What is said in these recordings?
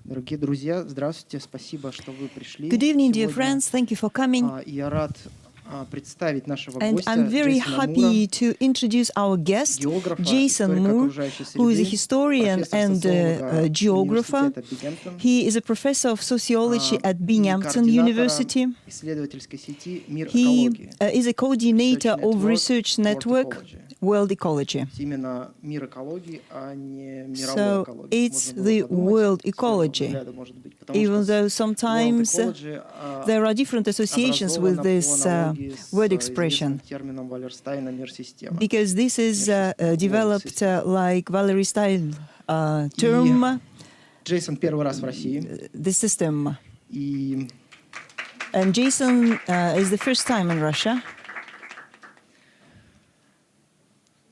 Дорогие друзья, здравствуйте, спасибо, что вы пришли Good evening, dear сегодня. friends. Thank you for coming. Я рад представить нашего And гостя I'm very Джейсона Мура, happy to introduce our guest, географа, Jason историка Moore, окружающей who is a среды, historian профессор and социолога geographer. университета Бигемптон He is a professor of sociology at и Binghamton координатора University. исследовательской сети «Мир He экологии» is a coordinator of Research research Network network World Ecology. Именно мир экологии, а не мировой So экологии. it's Можно было the подумать, world с первого ecology, взгляда, может быть, потому even что though World sometimes Ecology there are different associations with образовано по this аналогии с word известным expression, термином Валерстайна «мир-система». because this is World developed system. like Valery Stein И term, Джейсон первый раз в России, the system. и And Jason is the first time in Russia.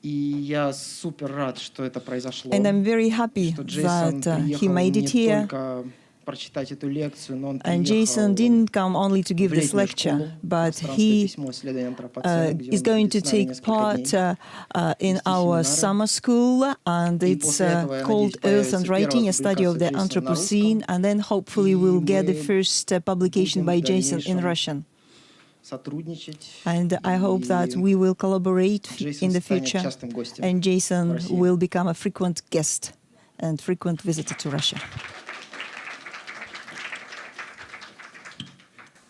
я супер рад, что это произошло, And I'm very happy что Джейсон that he приехал made не it here. только прочитать эту лекцию, но он And Jason приехал didn't come only to give в this летнюю школу, lecture, but пространство he письмо исследования антропоцена, где is он going будет to с нами take несколько part дней. in our семинары. summer school, and И it's после этого, я called надеюсь, Earth and появится первая Writing, a study of the публикация Джейсона на Anthropocene, русском, and then hopefully и we'll get the мы first publication будем by в Jason in дальнейшем Russian. сотрудничать, And I hope that и we will collaborate Джейсон in the станет future, частым гостем and в Jason России. will become a frequent guest and frequent visitor to Russia.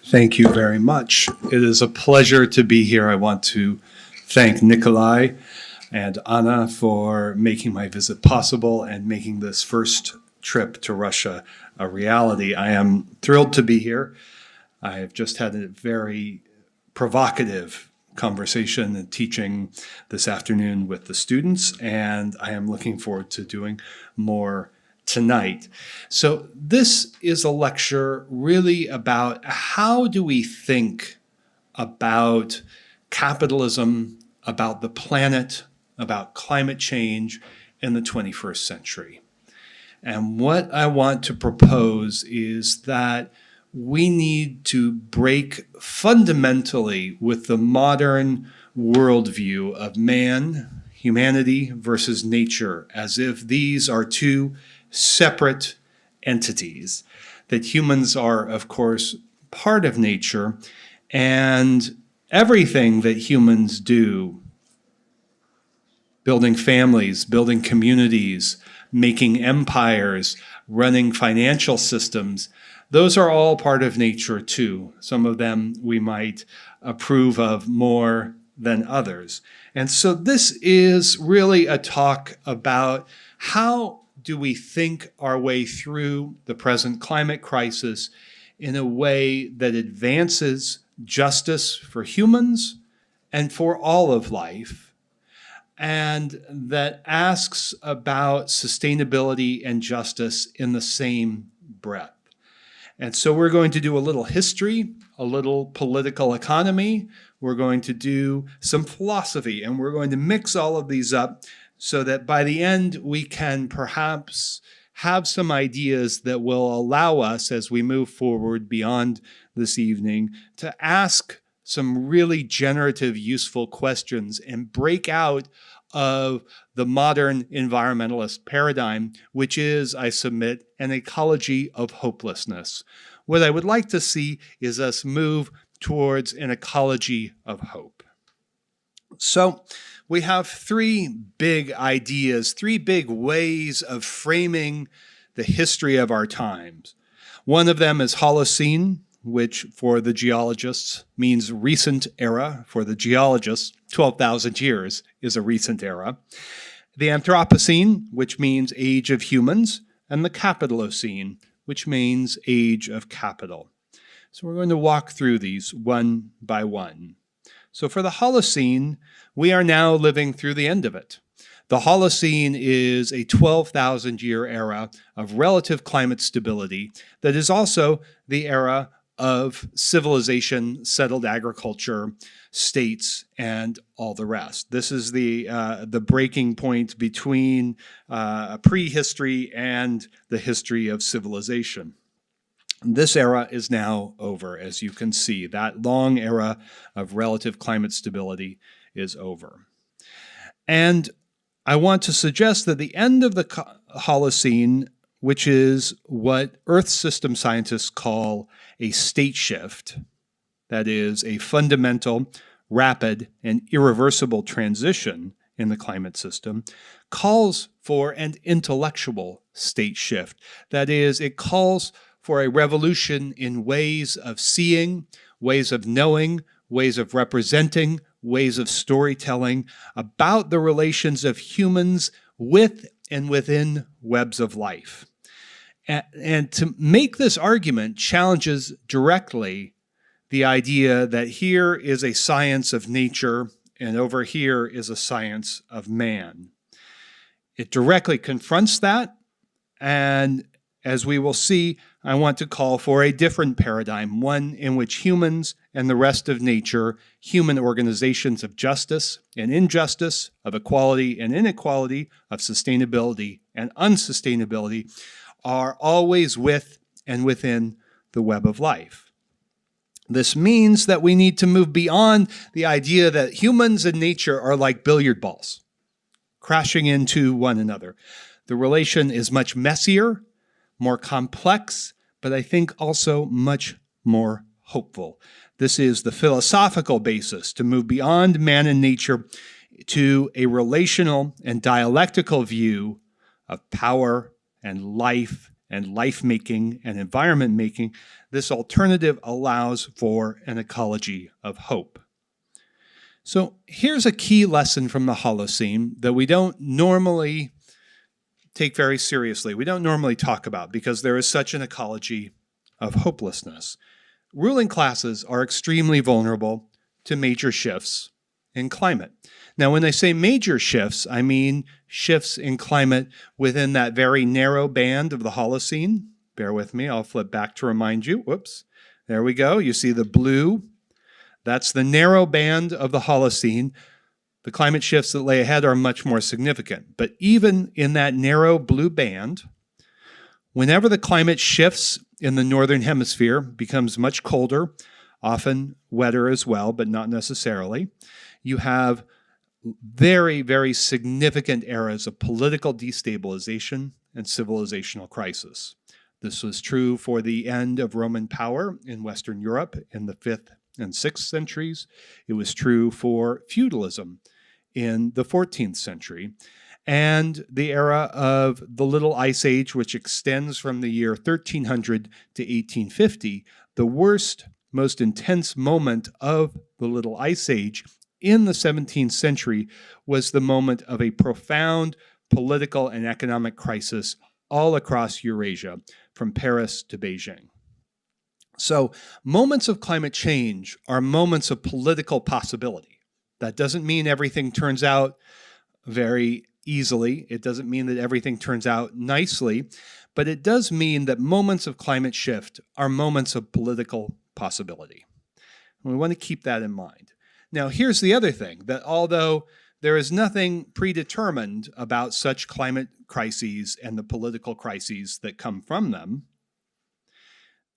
Thank you very much. It is a pleasure to be here. I want to thank Nikolai and Anna for making my visit possible and making this first trip to Russia a reality. I am thrilled to be here. I have just had a very provocative conversation and teaching this afternoon with the students, and I am looking forward to doing more tonight. So this is a lecture really about how do we think about capitalism, about the planet, about climate change in the 21st century. And what I want to propose is that we need to break fundamentally with the modern worldview of man, humanity versus nature, as if these are two separate entities, that humans are, of course, part of nature, and everything that humans do, building families, building communities, making empires, running financial systems, those are all part of nature too. Some of them we might approve of more than others. And so this is really a talk about how do we think our way through the present climate crisis in a way that advances justice for humans and for all of life, and that asks about sustainability and justice in the same breath. And so we're going to do a little history, a little political economy, we're going to do some philosophy, and we're going to mix all of these up so that by the end we can perhaps have some ideas that will allow us, as we move forward beyond this evening, to ask some really generative, useful questions and break out of the modern environmentalist paradigm, which is, I submit, an ecology of hopelessness. What I would like to see is us move towards an ecology of hope. So we have three big ideas, three big ways of framing the history of our times. One of them is Holocene, which for the geologists means recent era. For the geologists, 12,000 years is a recent era. The Anthropocene, which means age of humans, and the Capitalocene, which means age of capital. So we're going to walk through these one by one. So for the Holocene, we are now living through the end of it. The Holocene is a 12,000-year era of relative climate stability that is also the era of civilization, settled agriculture, states, and all the rest. This is the breaking point between prehistory and the history of civilization. This era is now over, as you can see. That long era of relative climate stability is over. And I want to suggest that the end of the Holocene which is what Earth system scientists call a state shift. That is a fundamental, rapid, and irreversible transition in the climate system, calls for an intellectual state shift. That is, it calls for a revolution in ways of seeing, ways of knowing, ways of representing, ways of storytelling about the relations of humans with and within webs of life. And to make this argument challenges directly the idea that here is a science of nature and over here is a science of man. It directly confronts that, and as we will see, I want to call for a different paradigm, one in which humans and the rest of nature, human organizations of justice and injustice, of equality and inequality, of sustainability and unsustainability, are always with and within the web of life. This means that we need to move beyond the idea that humans and nature are like billiard balls, crashing into one another. The relation is much messier, more complex, but I think also much more hopeful. This is the philosophical basis to move beyond man and nature to a relational and dialectical view of power and life-making and environment making. This alternative allows for an ecology of hope. So here's a key lesson from the Holocene that we don't normally take very seriously. We don't normally talk about because there is such an ecology of hopelessness. Ruling classes are extremely vulnerable to major shifts in climate. Now, when I say major shifts, I mean shifts in climate within that very narrow band of the Holocene. Bear with me, I'll flip back to remind you. Whoops, there we go. You see the blue. That's the narrow band of the Holocene. The climate shifts that lay ahead are much more significant. But even in that narrow blue band, whenever the climate shifts in the northern hemisphere, becomes much colder, often wetter as well, but not necessarily, you have very, very significant eras of political destabilization and civilizational crisis. This was true for the end of Roman power in Western Europe in the 5th and 6th centuries. It was true for feudalism in the 14th century. And the era of the Little Ice Age, which extends from the year 1300 to 1850, the worst, most intense moment of the Little Ice Age in the 17th century was the moment of a profound political and economic crisis all across Eurasia, from Paris to Beijing. So moments of climate change are moments of political possibility. That doesn't mean everything turns out very easily. It doesn't mean that everything turns out nicely, but it does mean that moments of climate shift are moments of political possibility. And we want to keep that in mind. Now, here's the other thing, that although there is nothing predetermined about such climate crises and the political crises that come from them,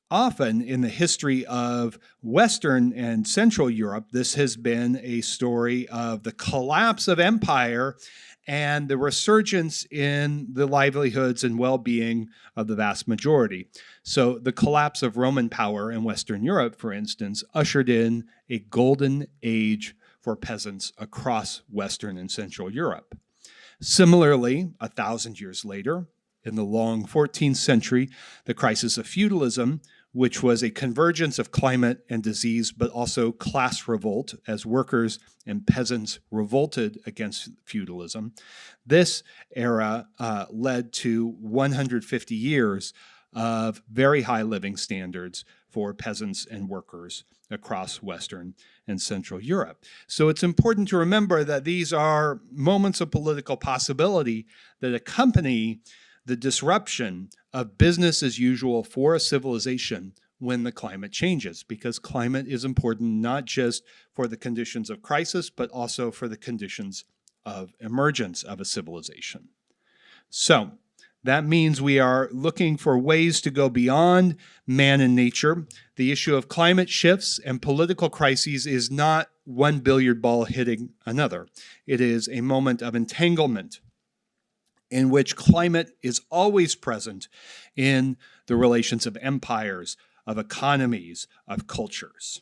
often in the history of Western and Central Europe, this has been a story of the collapse of empire and the resurgence in the livelihoods and well-being of the vast majority. So the collapse of Roman power in Western Europe, for instance, ushered in a golden age for peasants across Western and Central Europe. Similarly, 1,000 years later, in the long 14th century, the crisis of feudalism, which was a convergence of climate and disease, but also class revolt as workers and peasants revolted against feudalism. This era led to 150 years of very high living standards for peasants and workers across Western and Central Europe. So it's important to remember that these are moments of political possibility that accompany the disruption of business as usual for a civilization when the climate changes, because climate is important not just for the conditions of crisis, but also for the conditions of emergence of a civilization. So that means we are looking for ways to go beyond man and nature. The issue of climate shifts and political crises is not one billiard ball hitting another. It is a moment of entanglement in which climate is always present in the relations of empires, of economies, of cultures.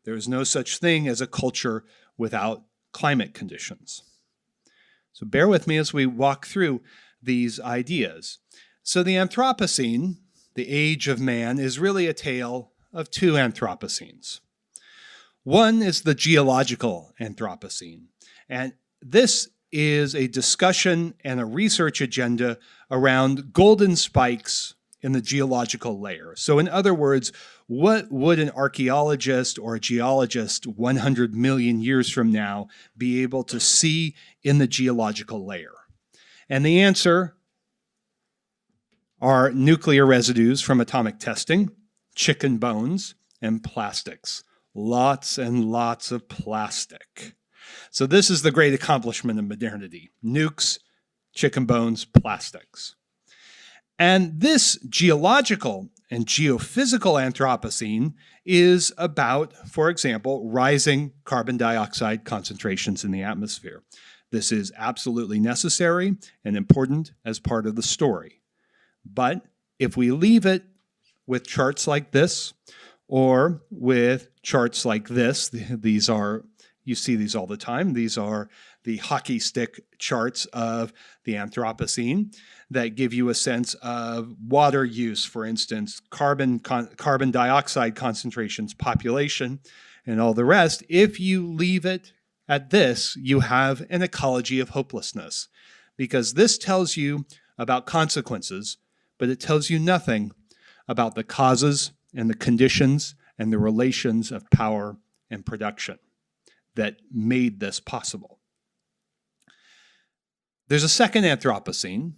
There is no such thing as a culture without climate conditions. So bear with me as we walk through these ideas. So the Anthropocene, the age of man, is really a tale of two Anthropocenes. One is the geological Anthropocene, and this is a discussion and a research agenda around golden spikes in the geological layer. So in other words, what would an archaeologist or a geologist 100 million years from now be able to see in the geological layer? And the answer are nuclear residues from atomic testing, chicken bones, and plastics. Lots and lots of plastic. So this is the great accomplishment of modernity. Nukes, chicken bones, plastics. And this geological and geophysical Anthropocene is about, for example, rising carbon dioxide concentrations in the atmosphere. This is absolutely necessary and important as part of the story. But if we leave it with charts like this, or with charts like this, these are, you see these all the time, these are the hockey stick charts of the Anthropocene that give you a sense of water use, for instance, carbon dioxide concentrations, population, and all the rest. If you leave it at this, you have an ecology of hopelessness, because this tells you about consequences, but it tells you nothing about the causes and the conditions and the relations of power and production that made this possible. There's a second Anthropocene.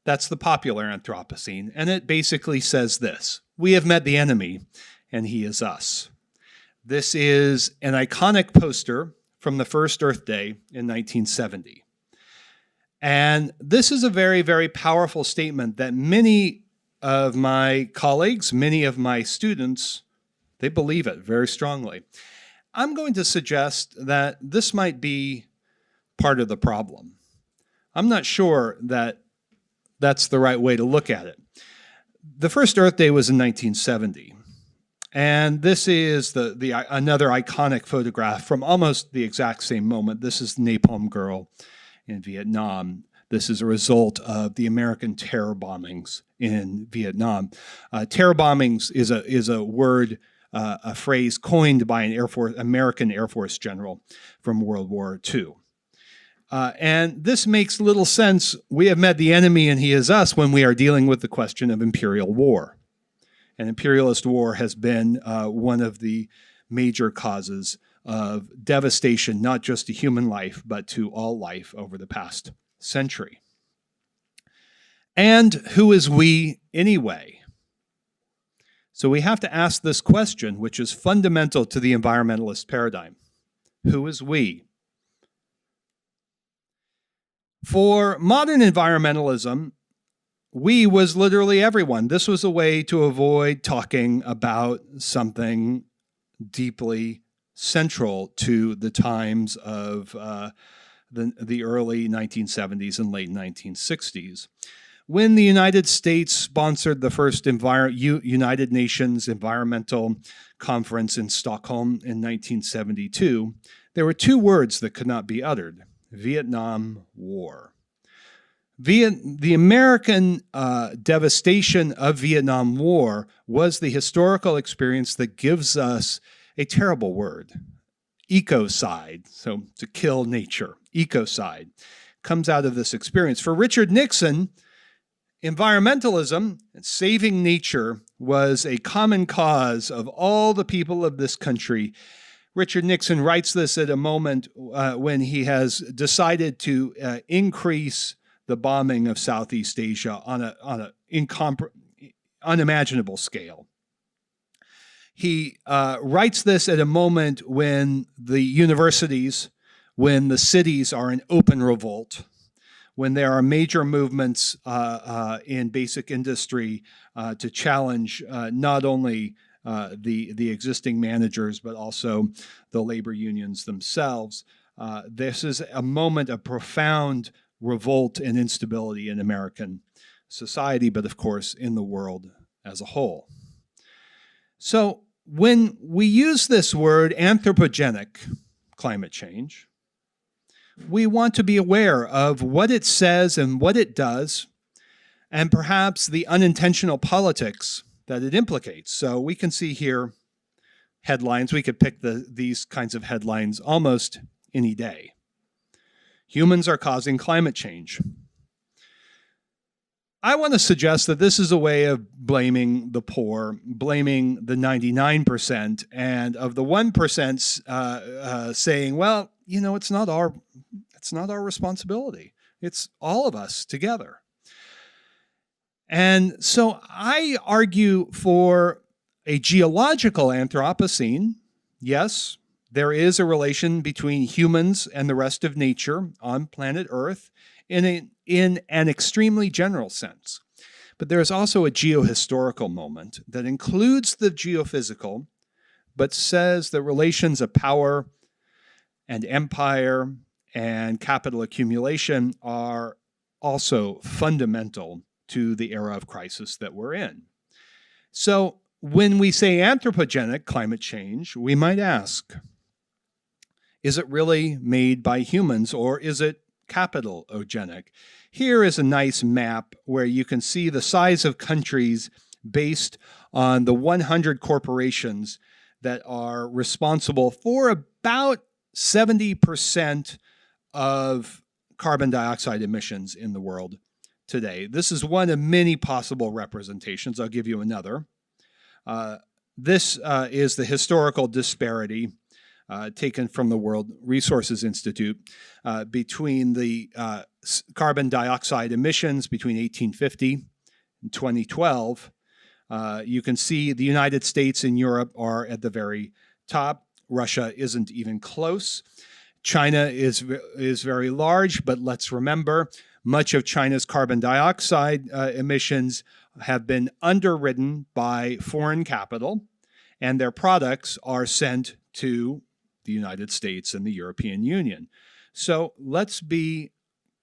That's the popular Anthropocene, and it basically says this: we have met the enemy, and he is us. This is an iconic poster from the first Earth Day in 1970. And this is a very, very powerful statement that many of my colleagues, many of my students, they believe it very strongly. I'm going to suggest that this might be part of the problem. I'm not sure that that's the right way to look at it. The first Earth Day was in 1970. And this is another iconic photograph from almost the exact same moment. This is Napalm Girl in Vietnam. This is a result of the American terror bombings in Vietnam. Terror bombings is a word, a phrase coined by an American Air Force general from World War II. And this makes little sense. We have met the enemy and he is us when we are dealing with the question of imperial war. And imperialist war has been one of the major causes of devastation, not just to human life, but to all life over the past century. And who is we anyway? So we have to ask this question, which is fundamental to the environmentalist paradigm. Who is we? For modern environmentalism, we was literally everyone. This was a way to avoid talking about something deeply central to the times of the early 1970s and late 1960s. When the United States sponsored the first United Nations Environmental Conference in Stockholm in 1972, there were two words that could not be uttered: Vietnam War. The American devastation of Vietnam War was the historical experience that gives us a terrible word: ecocide. So to kill nature, ecocide, comes out of this experience. For Richard Nixon, environmentalism and saving nature was a common cause of all the people of this country. Richard Nixon writes this at a moment when he has decided to increase the bombing of Southeast Asia on an unimaginable scale. He writes this at a moment when the universities, when the cities are in open revolt, when there are major movements in basic industry to challenge not only the existing managers, but also the labor unions themselves. This is a moment of profound revolt and instability in American society, but of course in the world as a whole. So when we use this word anthropogenic climate change, we want to be aware of what it says and what it does, and perhaps the unintentional politics that it implicates. So we can see here headlines. We could pick these kinds of headlines almost any day. Humans are causing climate change. I want to suggest that this is a way of blaming the poor, blaming the 99%, and of the 1% saying, well, you know, it's not our responsibility. It's all of us together. And so I argue for a geological Anthropocene. Yes, there is a relation between humans and the rest of nature on planet Earth in an extremely general sense. But there is also a geohistorical moment that includes the geophysical, but says that relations of power and empire and capital accumulation are also fundamental to the era of crisis that we're in. So when we say anthropogenic climate change, we might ask, is it really made by humans, or is it capitalogenic? Here is a nice map where you can see the size of countries based on the 100 corporations that are responsible for about 70% of carbon dioxide emissions in the world today. This is one of many possible representations. I'll give you another. This is the historical disparity taken from the World Resources Institute between the carbon dioxide emissions between 1850 and 2012. You can see the United States and Europe are at the very top. Russia isn't even close. China is very large, but let's remember, much of China's carbon dioxide emissions have been underwritten by foreign capital, and their products are sent to the United States and the European Union. So let's be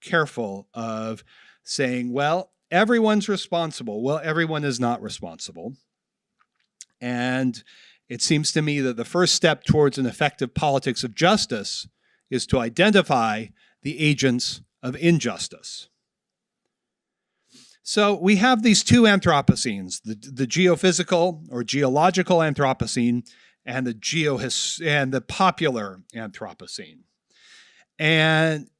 careful of saying, well, everyone's responsible. Well, everyone is not responsible. And it seems to me that the first step towards an effective politics of justice is to identify the agents of injustice. So we have these two Anthropocenes, the geophysical or geological Anthropocene and the popular Anthropocene. And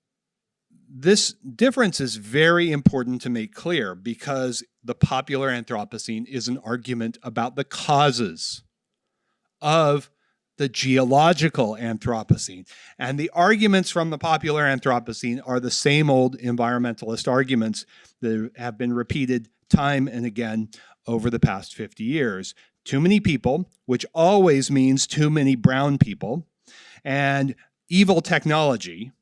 this difference is very important to make clear, because the popular Anthropocene is an argument about the causes of the geological Anthropocene. And the arguments from the popular Anthropocene are the same old environmentalist arguments that have been repeated time and again over the past 50 years. Too many people, which always means too many brown people, and evil technology,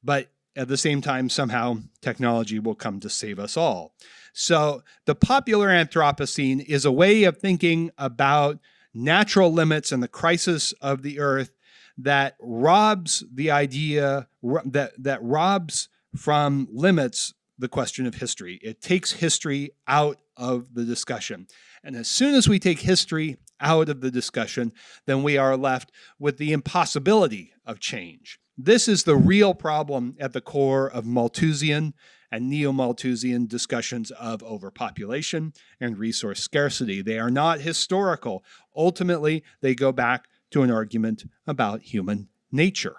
but at the same time, somehow technology will come to save us all. So the popular Anthropocene is a way of thinking about natural limits and the crisis of the earth that robs the idea, that robs from limits the question of history. It takes history out of the discussion. And as soon as we take history out of the discussion, then we are left with the impossibility of change. This is the real problem at the core of Malthusian and neo-Malthusian discussions of overpopulation and resource scarcity. They are not historical. Ultimately, they go back to an argument about human nature.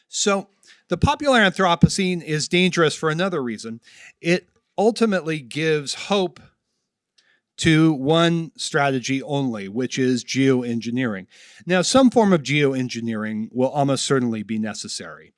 So the popular Anthropocene is dangerous for another reason. It ultimately gives hope to one strategy only, which is geoengineering. Now, some form of geoengineering will almost certainly be necessary,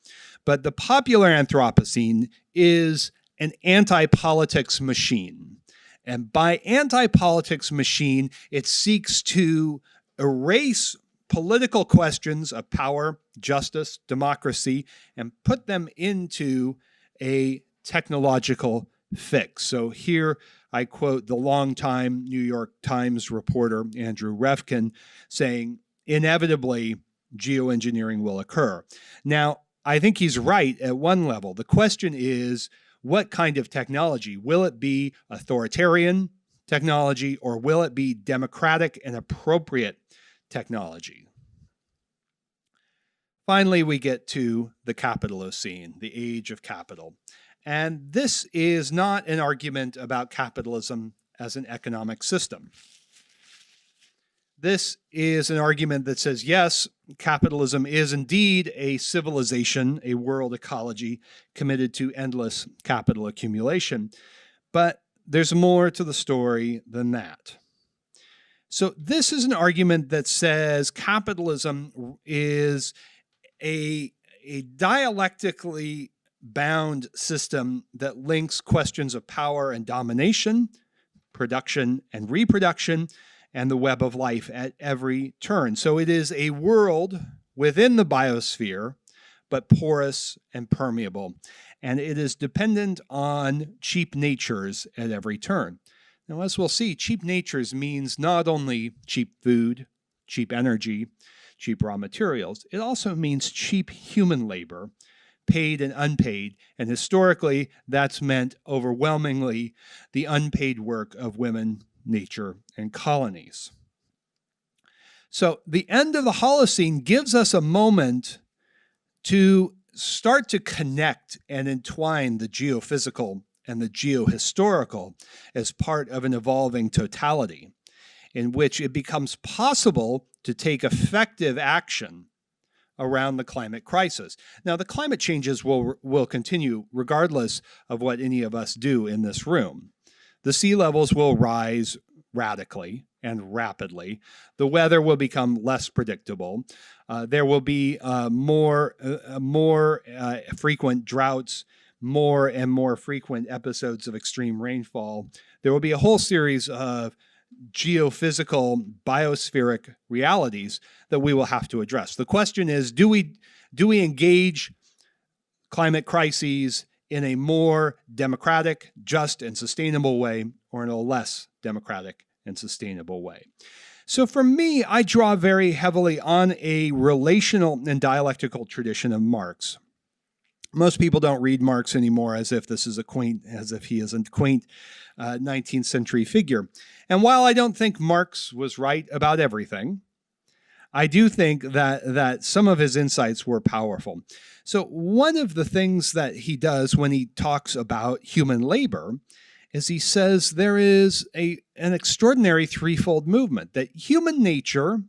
but the popular Anthropocene is an anti-politics machine. And by anti-politics machine, it seeks to erase political questions of power, justice, democracy, and put them into a technological fix. So here I quote the longtime New York Times reporter Andrew Refkin saying, inevitably, geoengineering will occur. Now, I think he's right at one level. The question is, what kind of technology? Will it be authoritarian technology, or will it be democratic and appropriate technology? Finally, we get to the Capitalocene, the age of capital. And this is not an argument about capitalism as an economic system. This is an argument that says, yes, capitalism is indeed a civilization, a world ecology committed to endless capital accumulation. But there's more to the story than that. So this is an argument that says capitalism is a dialectically bound system that links questions of power and domination, production and reproduction, and the web of life at every turn. So it is a world within the biosphere, but porous and permeable. And it is dependent on cheap natures at every turn. Now, as we'll see, cheap natures means not only cheap food, cheap energy, cheap raw materials, it also means cheap human labor, paid and unpaid. And historically, that's meant overwhelmingly the unpaid work of women, nature, and colonies. So the end of the Holocene gives us a moment to start to connect and entwine the geophysical and the geohistorical as part of an evolving totality, in which it becomes possible to take effective action around the climate crisis. Now, the climate changes will continue regardless of what any of us do in this room. The sea levels will rise radically and rapidly. The weather will become less predictable. There will be more frequent droughts, more and more frequent episodes of extreme rainfall. There will be a whole series of geophysical, biospheric realities that we will have to address. The question is, do we engage climate crises in a more democratic, just, and sustainable way, or in a less democratic and sustainable way? So for me, I draw very heavily on a relational and dialectical tradition of Marx. Most people don't read Marx anymore as if he is a quaint 19th century figure. And while I don't think Marx was right about everything, I do think that some of his insights were powerful. So one of the things that he does when he talks about human labor is he says there is an extraordinary threefold movement, that human nature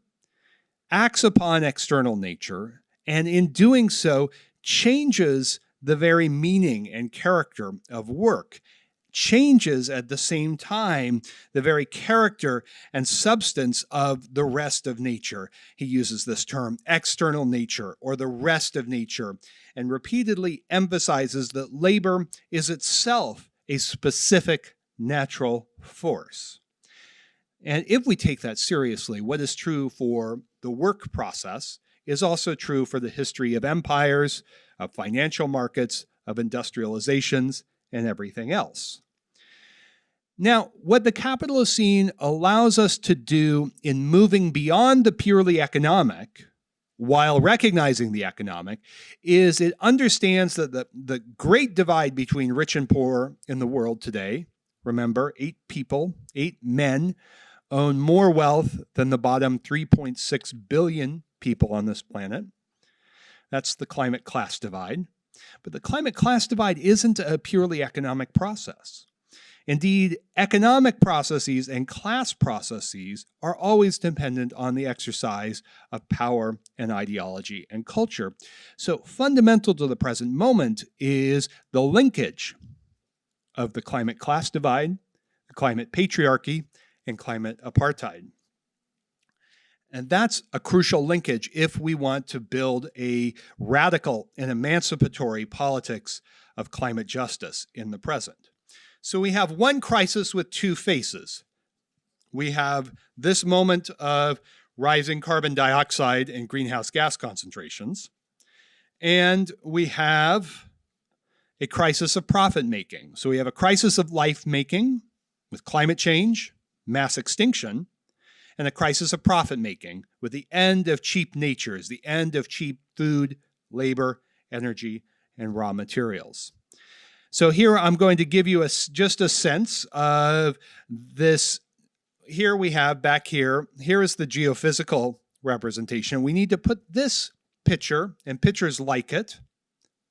acts upon external nature, and in doing so changes the very meaning and character of work, changes at the same time the very character and substance of the rest of nature. He uses this term, external nature, or the rest of nature, and repeatedly emphasizes that labor is itself a specific natural force. And if we take that seriously, what is true for the work process is also true for the history of empires, of financial markets, of industrializations, and everything else. Now, what the Capitalocene allows us to do in moving beyond the purely economic, while recognizing the economic, is it understands that the great divide between rich and poor in the world today, remember, 8 men, own more wealth than the bottom 3.6 billion people on this planet. That's the climate class divide. But the climate class divide isn't a purely economic process. Indeed, economic processes and class processes are always dependent on the exercise of power and ideology and culture. So fundamental to the present moment is the linkage of the climate class divide, the climate patriarchy, and climate apartheid. And that's a crucial linkage if we want to build a radical and emancipatory politics of climate justice in the present. So we have one crisis with 2 faces. We have this moment of rising carbon dioxide and greenhouse gas concentrations, and we have a crisis of profit making. So we have a crisis of life making with climate change, mass extinction, and a crisis of profit making with the end of cheap natures, the end of cheap food, labor, energy, and raw materials. So here I'm going to give you just a sense of this. Here we have back here is the geophysical representation. We need to put this picture and pictures like it,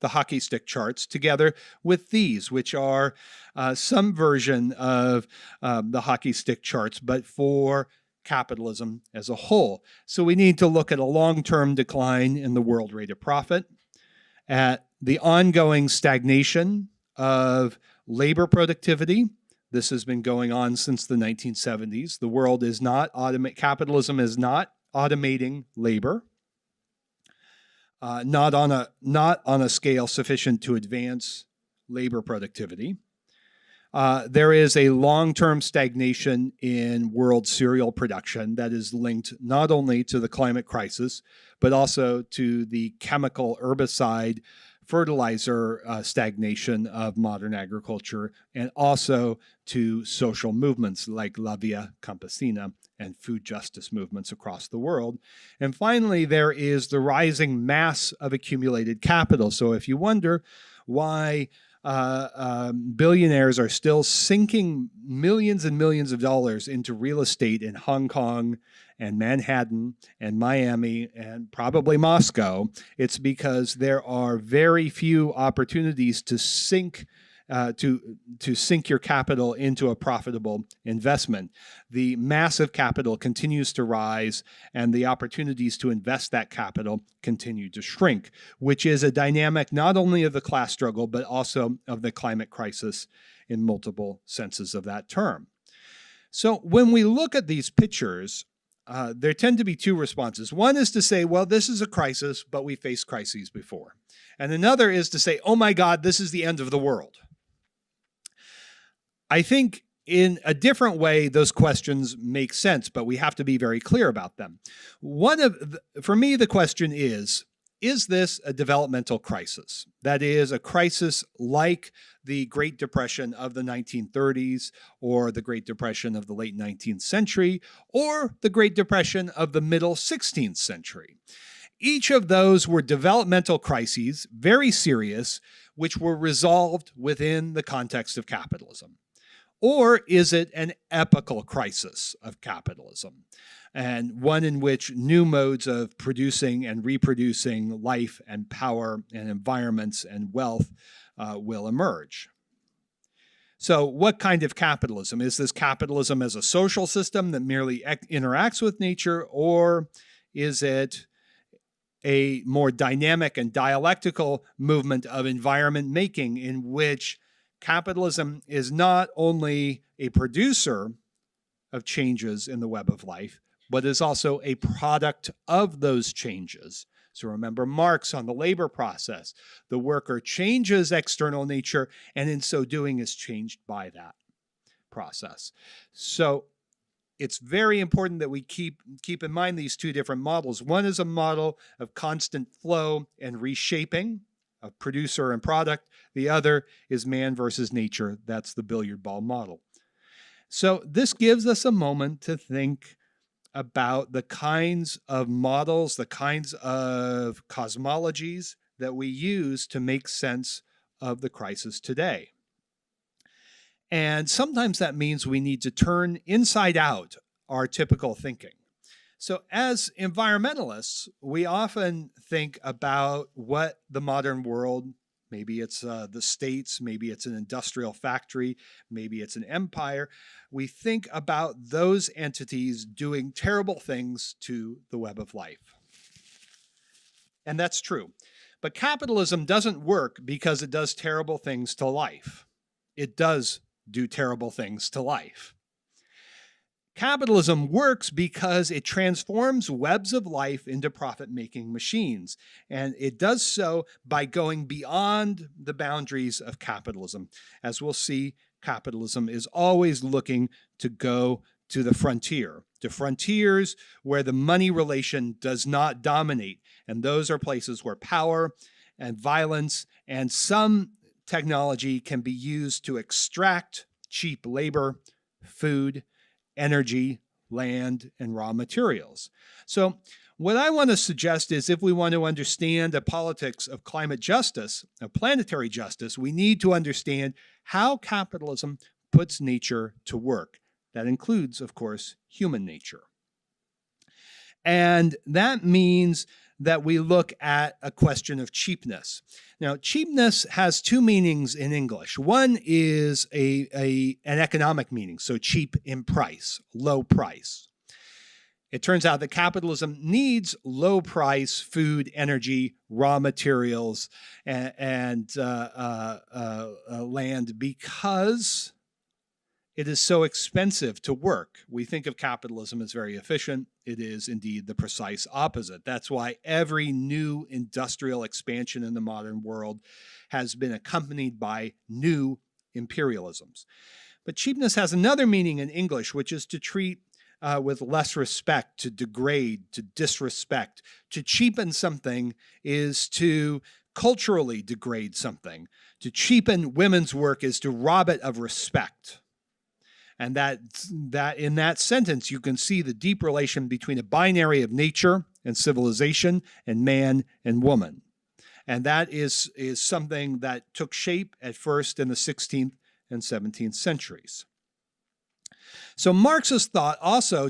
the hockey stick charts, together with these, which are some version of the hockey stick charts, but for capitalism as a whole. So we need to look at a long-term decline in the world rate of profit, at the ongoing stagnation of labor productivity. This has been going on since the 1970s. The world is not capitalism is not automating labor, not on a scale sufficient to advance labor productivity. There is a long-term stagnation in world cereal production that is linked not only to the climate crisis, but also to the chemical herbicide fertilizer stagnation of modern agriculture, and also to social movements like La Via Campesina and food justice movements across the world. And finally, there is the rising mass of accumulated capital. So if you wonder why billionaires are still sinking millions and millions of dollars into real estate in Hong Kong and Manhattan and Miami and probably Moscow, it's because there are very few opportunities to sink your capital into a profitable investment. The massive capital continues to rise, and the opportunities to invest that capital continue to shrink, which is a dynamic not only of the class struggle, but also of the climate crisis in multiple senses of that term. So when we look at these pictures, there tend to be two responses. One is to say, well, this is a crisis, but we faced crises before. And another is to say, oh my God, this is the end of the world. I think in a different way, those questions make sense, but we have to be very clear about them. For me, the question is this a developmental crisis? That is, a crisis like the Great Depression of the 1930s, or the Great Depression of the late 19th century, or the Great Depression of the middle 16th century. Each of those were developmental crises, very serious, which were resolved within the context of capitalism. Or is it an epochal crisis of capitalism, and one in which new modes of producing and reproducing life and power and environments and wealth will emerge? So what kind of capitalism? Is this capitalism as a social system that merely interacts with nature, or is it a more dynamic and dialectical movement of environment making in which capitalism is not only a producer of changes in the web of life, but is also a product of those changes? So remember Marx on the labor process. The worker changes external nature, and in so doing is changed by that process. So it's very important that we keep in mind these two different models. One is a model of constant flow and reshaping of producer and product. The other is man versus nature. That's the billiard ball model. So this gives us a moment to think about the kinds of models, the kinds of cosmologies that we use to make sense of the crisis today. And sometimes that means we need to turn inside out our typical thinking. So as environmentalists, we often think about what the modern world, maybe it's the states, maybe it's an industrial factory, maybe it's an empire. We think about those entities doing terrible things to the web of life. And that's true. But capitalism doesn't work because it does terrible things to life. It does do terrible things to life. Capitalism works because it transforms webs of life into profit-making machines. And it does so by going beyond the boundaries of capitalism. As we'll see, capitalism is always looking to go to the frontier, to frontiers where the money relation does not dominate. And those are places where power and violence and some technology can be used to extract cheap labor, food, energy, land, and raw materials. So what I want to suggest is if we want to understand the politics of climate justice, of planetary justice, we need to understand how capitalism puts nature to work. That includes, of course, human nature. And that means that we look at a question of cheapness. Now, cheapness has two meanings in English. One is an economic meaning, so cheap in price, low price. It turns out that capitalism needs low price food, energy, raw materials, and land because it is so expensive to work. We think of capitalism as very efficient. It is indeed the precise opposite. That's why every new industrial expansion in the modern world has been accompanied by new imperialisms. But cheapness has another meaning in English, which is to treat with less respect, to degrade, to disrespect. To cheapen something is to culturally degrade something. To cheapen women's work is to rob it of respect. And that in that sentence, you can see the deep relation between a binary of nature and civilization and man and woman. And that is something that took shape at first in the 16th and 17th centuries. So Marxist thought also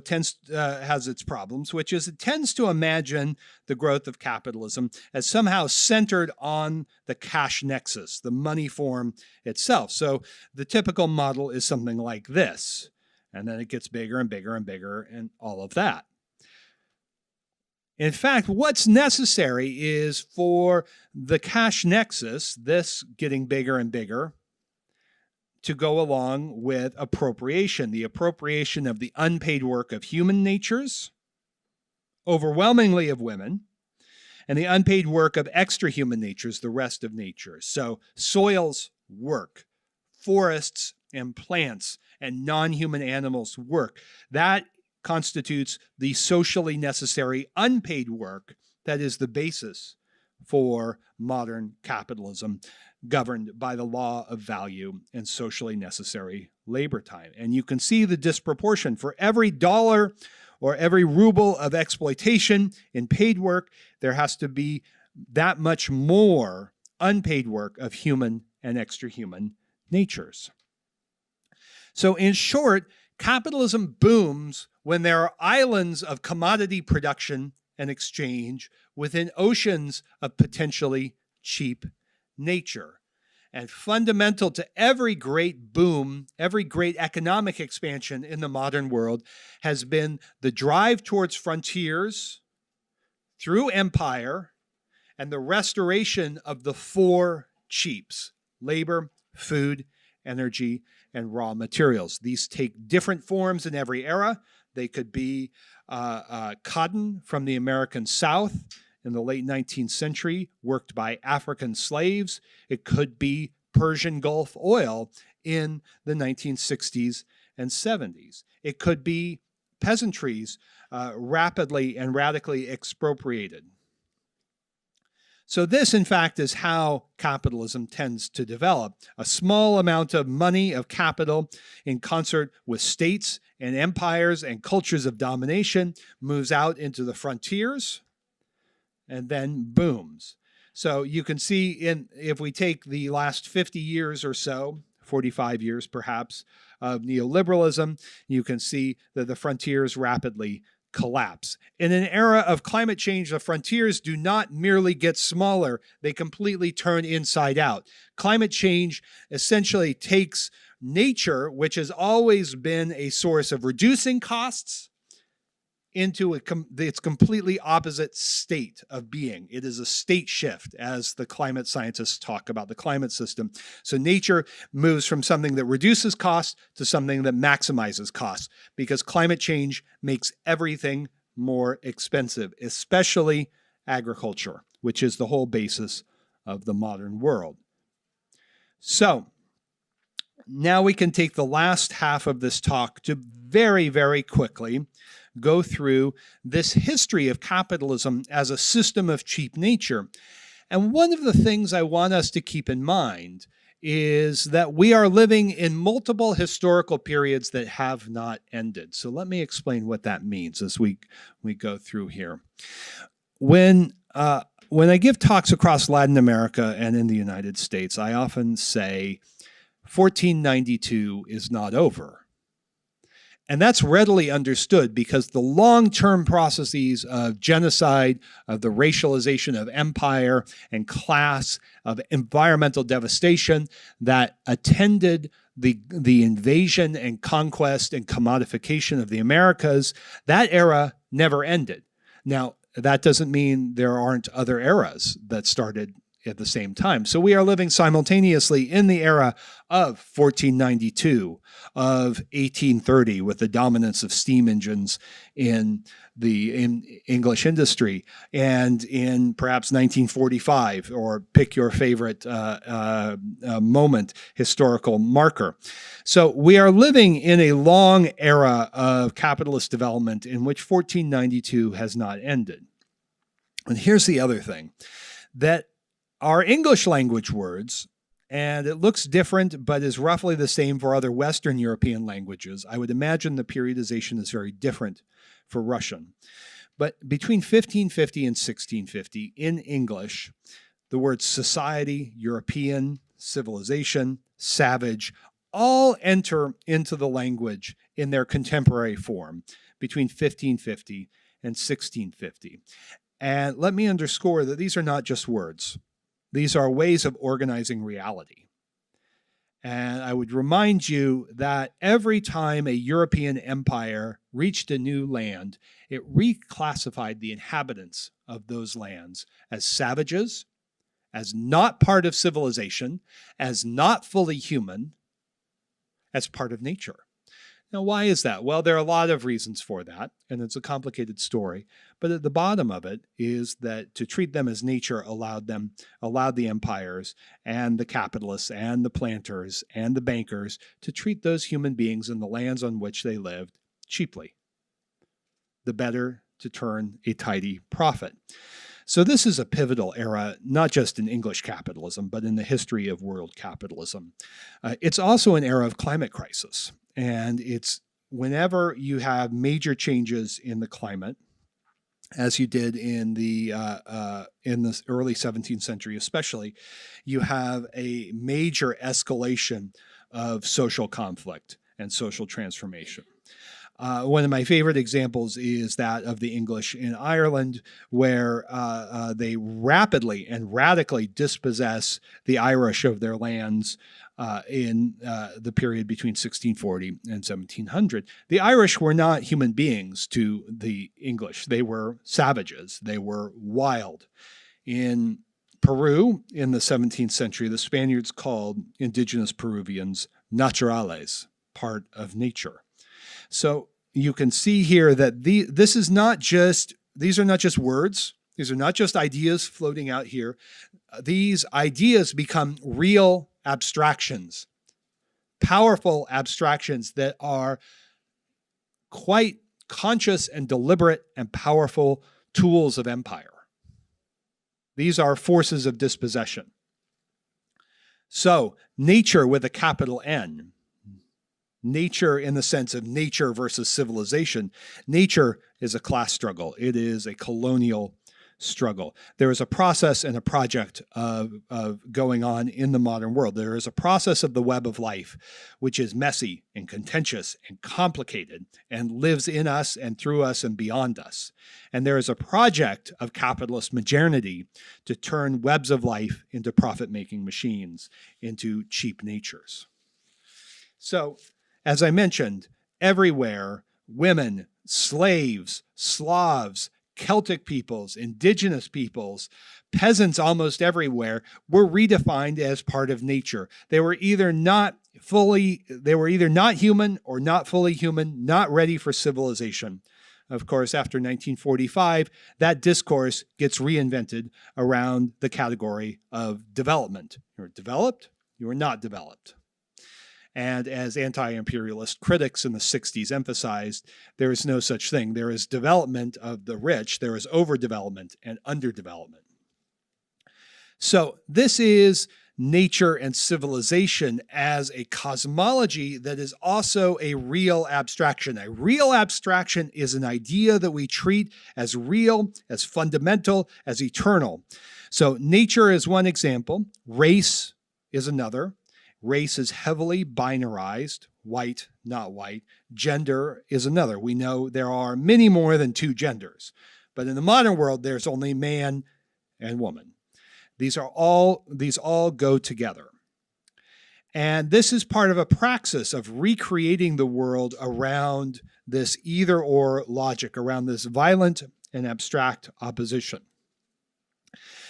has its problems, which is it tends to imagine the growth of capitalism as somehow centered on the cash nexus, the money form itself. So the typical model is something like this, and then it gets bigger and bigger and bigger and all of that. In fact, what's necessary is for the cash nexus, this getting bigger and bigger, to go along with appropriation, the appropriation of the unpaid work of human natures, overwhelmingly of women, and the unpaid work of extra-human natures, the rest of nature. So soils work, forests and plants and non-human animals work. That constitutes the socially necessary unpaid work that is the basis for modern capitalism, governed by the law of value and socially necessary labor time. And you can see the disproportion. For every dollar or every ruble of exploitation in paid work, there has to be that much more unpaid work of human and extra-human natures. So in short, capitalism booms when there are islands of commodity production and exchange within oceans of potentially cheap nature. And fundamental to every great boom, every great economic expansion in the modern world has been the drive towards frontiers through empire and the restoration of the four cheaps: labor, food, energy, and raw materials. These take different forms in every era. They could be cotton from the American South in the late 19th century, worked by African slaves. It could be Persian Gulf oil in the 1960s and 70s. It could be peasantries rapidly and radically expropriated. So this, in fact, is how capitalism tends to develop. A small amount of money, of capital, in concert with states and empires and cultures of domination, moves out into the frontiers and then booms. So you can see, if we take the last 50 years or so, 45 years perhaps, of neoliberalism, you can see that the frontiers rapidly collapse. In an era of climate change, the frontiers do not merely get smaller, they completely turn inside out. Climate change essentially takes nature, which has always been a source of reducing costs, into its completely opposite state of being. It is a state shift, as the climate scientists talk about the climate system. So nature moves from something that reduces costs to something that maximizes costs, because climate change makes everything more expensive, especially agriculture, which is the whole basis of the modern world. So now we can take the last half of this talk to very, very quickly go through this history of capitalism as a system of cheap nature. And one of the things I want us to keep in mind is that we are living in multiple historical periods that have not ended. So let me explain what that means as we go through here. When I give talks across Latin America and in the United States, I often say 1492 is not over. And that's readily understood because the long-term processes of genocide, of the racialization of empire and class, of environmental devastation that attended the invasion and conquest and commodification of the Americas, that era never ended. Now, that doesn't mean there aren't other eras that started at the same time. So we are living simultaneously in the era of 1492, of 1830, with the dominance of steam engines in English industry, and in perhaps 1945, or pick your favorite moment, historical marker. So we are living in a long era of capitalist development in which 1492 has not ended. And here's the other thing, that our English language words, and it looks different, but is roughly the same for other Western European languages. I would imagine the periodization is very different for Russian. But between 1550 and 1650, in English, the words society, European, civilization, savage, all enter into the language in their contemporary form between 1550 and 1650. And let me underscore that these are not just words. These are ways of organizing reality. And I would remind you that every time a European empire reached a new land, it reclassified the inhabitants of those lands as savages, as not part of civilization, as not fully human, as part of nature. Now, why is that? Well, there are a lot of reasons for that, and it's a complicated story. But at the bottom of it is that to treat them as nature allowed the empires and the capitalists and the planters and the bankers to treat those human beings in the lands on which they lived cheaply, the better to turn a tidy profit. So this is a pivotal era, not just in English capitalism, but in the history of world capitalism. It's also an era of climate crisis. And it's whenever you have major changes in the climate, as you did in the early 17th century especially, you have a major escalation of social conflict and social transformation. One of my favorite examples is that of the English in Ireland, where they rapidly and radically dispossess the Irish of their lands in the period between 1640 and 1700. The Irish were not human beings to the English. They were savages. They were wild. In Peru, in the 17th century, the Spaniards called indigenous Peruvians naturales, part of nature. So you can see here that these are not just words. These are not just ideas floating out here. These ideas become real abstractions, powerful abstractions that are quite conscious and deliberate and powerful tools of empire. These are forces of dispossession. So, nature with a capital N, nature in the sense of nature versus civilization, nature is a class struggle. It is a colonial struggle. There is a process and a project of going on in the modern world. There is a process of the web of life, which is messy and contentious and complicated and lives in us and through us and beyond us. And there is a project of capitalist modernity to turn webs of life into profit-making machines, into cheap natures. So, as I mentioned, everywhere, women, slaves, Slavs, Celtic peoples, indigenous peoples, peasants almost everywhere were redefined as part of nature. They were either not human or not fully human, not ready for civilization. Of course, after 1945, that discourse gets reinvented around the category of development. You're developed, you are not developed. And as anti-imperialist critics in the 60s emphasized, there is no such thing. There is development of the rich. There is overdevelopment and underdevelopment. So this is nature and civilization as a cosmology that is also a real abstraction. A real abstraction is an idea that we treat as real, as fundamental, as eternal. So nature is one example. Race is another. Race is heavily binarized, white, not white. Gender is another. We know there are many more than two genders, but in the modern world, there's only man and woman. These all go together. And this is part of a praxis of recreating the world around this either-or logic, around this violent and abstract opposition.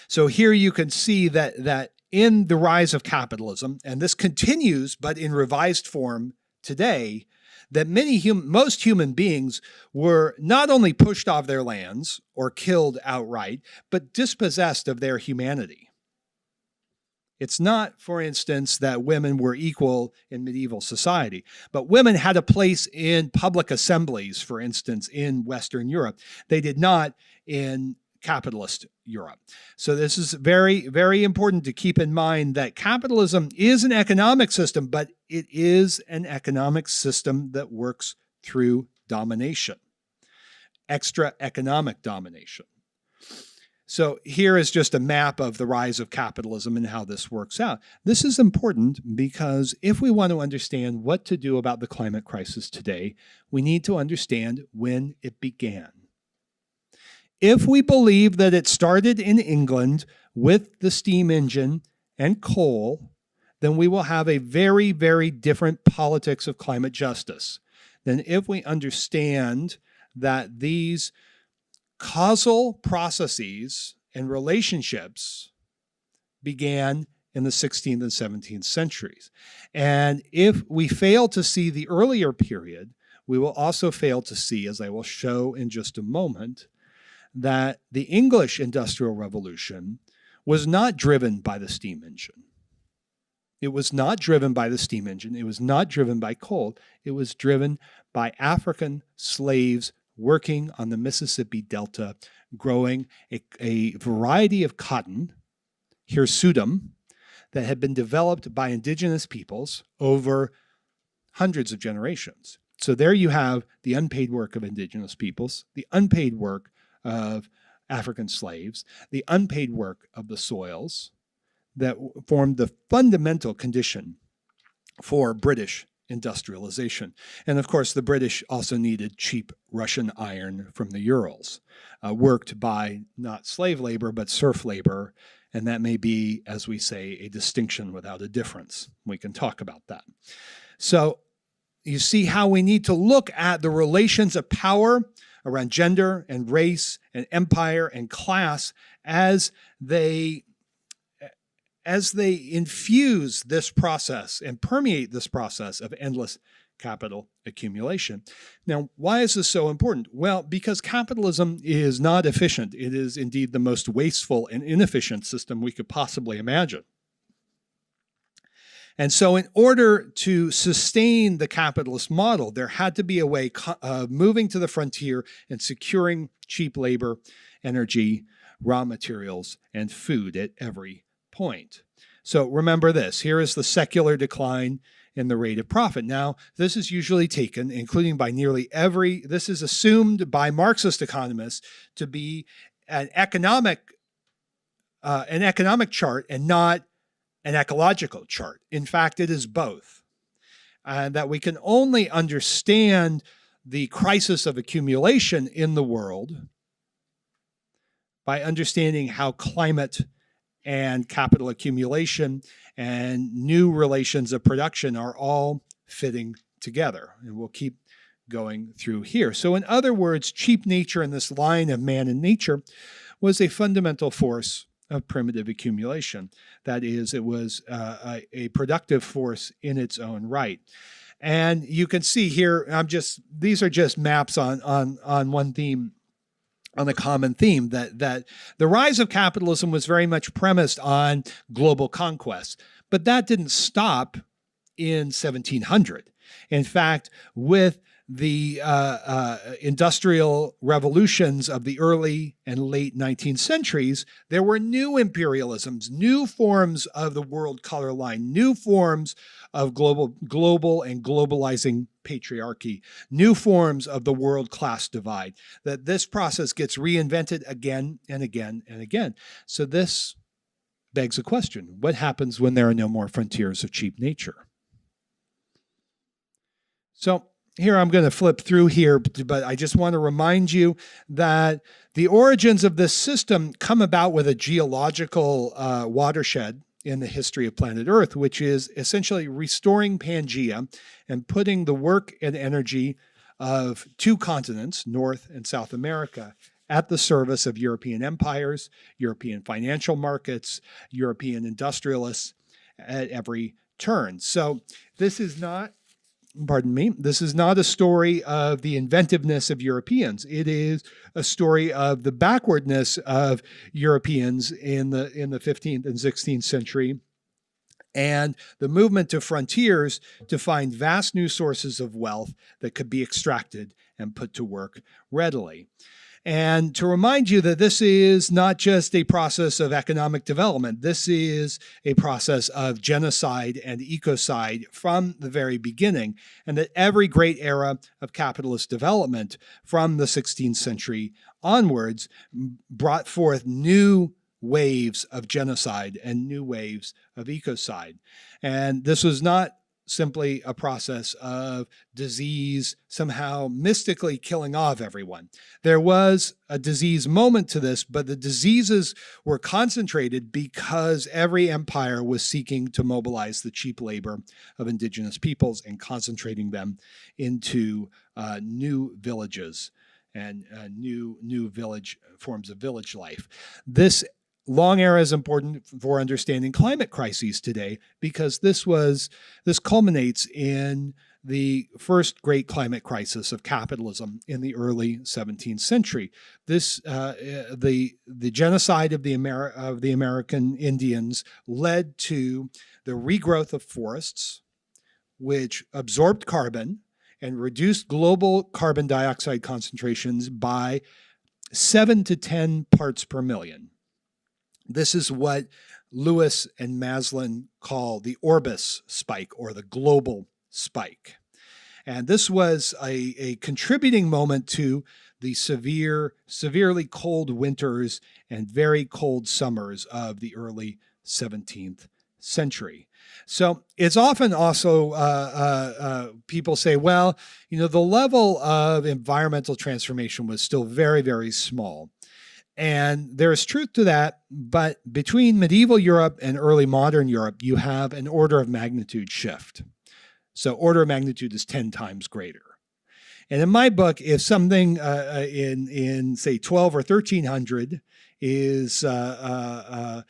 So here you can see that in the rise of capitalism, and this continues, but in revised form today, that most human beings were not only pushed off their lands or killed outright, but dispossessed of their humanity. It's not, for instance, that women were equal in medieval society, but women had a place in public assemblies, for instance, in Western Europe. They did not in capitalist Europe. So this is very, very important to keep in mind that capitalism is an economic system, but it is an economic system that works through domination, extra economic domination. So here is just a map of the rise of capitalism and how this works out. This is important because if we want to understand what to do about the climate crisis today, we need to understand when it began. If we believe that it started in England with the steam engine and coal, then we will have a very, very different politics of climate justice than if we understand that these causal processes and relationships began in the 16th and 17th centuries. And if we fail to see the earlier period, we will also fail to see, as I will show in just a moment, that the English Industrial Revolution was not driven by the steam engine. It was not driven by the steam engine. It was not driven by coal. It was driven by African slaves working on the Mississippi Delta, growing a variety of cotton, hirsutum, that had been developed by indigenous peoples over hundreds of generations. So there you have the unpaid work of indigenous peoples, the unpaid work of African slaves, the unpaid work of the soils that formed the fundamental condition for British industrialization. And of course, the British also needed cheap Russian iron from the Urals, worked by not slave labor, but serf labor. And that may be, as we say, a distinction without a difference. We can talk about that. So you see how we need to look at the relations of power around gender and race and empire and class as they infuse this process and permeate this process of endless capital accumulation. Now, why is this so important? Well, because capitalism is not efficient. It is indeed the most wasteful and inefficient system we could possibly imagine. And so in order to sustain the capitalist model, there had to be a way of moving to the frontier and securing cheap labor, energy, raw materials, and food at every point. So remember this. Here is the secular decline in the rate of profit. Now, this is usually taken, including by this is assumed by Marxist economists to be an economic chart and not an ecological chart. In fact, it is both. And that we can only understand the crisis of accumulation in the world by understanding how climate and capital accumulation and new relations of production are all fitting together. And we'll keep going through here. So in other words, cheap nature in this line of man and nature was a fundamental force of primitive accumulation. That is, it was a productive force in its own right. And you can see here, these are just maps on one theme, on the common theme that the rise of capitalism was very much premised on global conquest. But that didn't stop in 1700. In fact, with the industrial revolutions of the early and late 19th centuries, there were new imperialisms, new forms of the world color line, new forms of global and globalizing patriarchy, new forms of the world class divide, that this process gets reinvented again and again and again. So this begs a question. What happens when there are no more frontiers of cheap nature? So here I'm going to flip through here, but I just want to remind you that the origins of this system come about with a geological watershed in the history of planet Earth, which is essentially restoring Pangea and putting the work and energy of two continents, North and South America, at the service of European empires, European financial markets, European industrialists at every turn. So this is not, this is not a story of the inventiveness of Europeans. It is a story of the backwardness of Europeans in the 15th and 16th century, and the movement to frontiers to find vast new sources of wealth that could be extracted and put to work readily. And to remind you that this is not just a process of economic development, this is a process of genocide and ecocide from the very beginning, and that every great era of capitalist development from the 16th century onwards brought forth new waves of genocide and new waves of ecocide. And this was not simply a process of disease somehow mystically killing off everyone. There was a disease moment to this, but the diseases were concentrated because every empire was seeking to mobilize the cheap labor of indigenous peoples and concentrating them into new villages and new village forms of village life. This long era is important for understanding climate crises today, because this culminates in the first great climate crisis of capitalism in the early 17th century. This the genocide of the American Indians led to the regrowth of forests, which absorbed carbon and reduced global carbon dioxide concentrations by 7 to 10 parts per million. This is what Lewis and Maslin call the Orbis spike, or the global spike. And this was a contributing moment to the severely cold winters and very cold summers of the early 17th century. So it's often also, people say, well, the level of environmental transformation was still very, very small. And there's truth to that, but between medieval Europe and early modern Europe, you have an order of magnitude shift. So order of magnitude is 10 times greater. And in my book, if something in say 12 or 1300 is at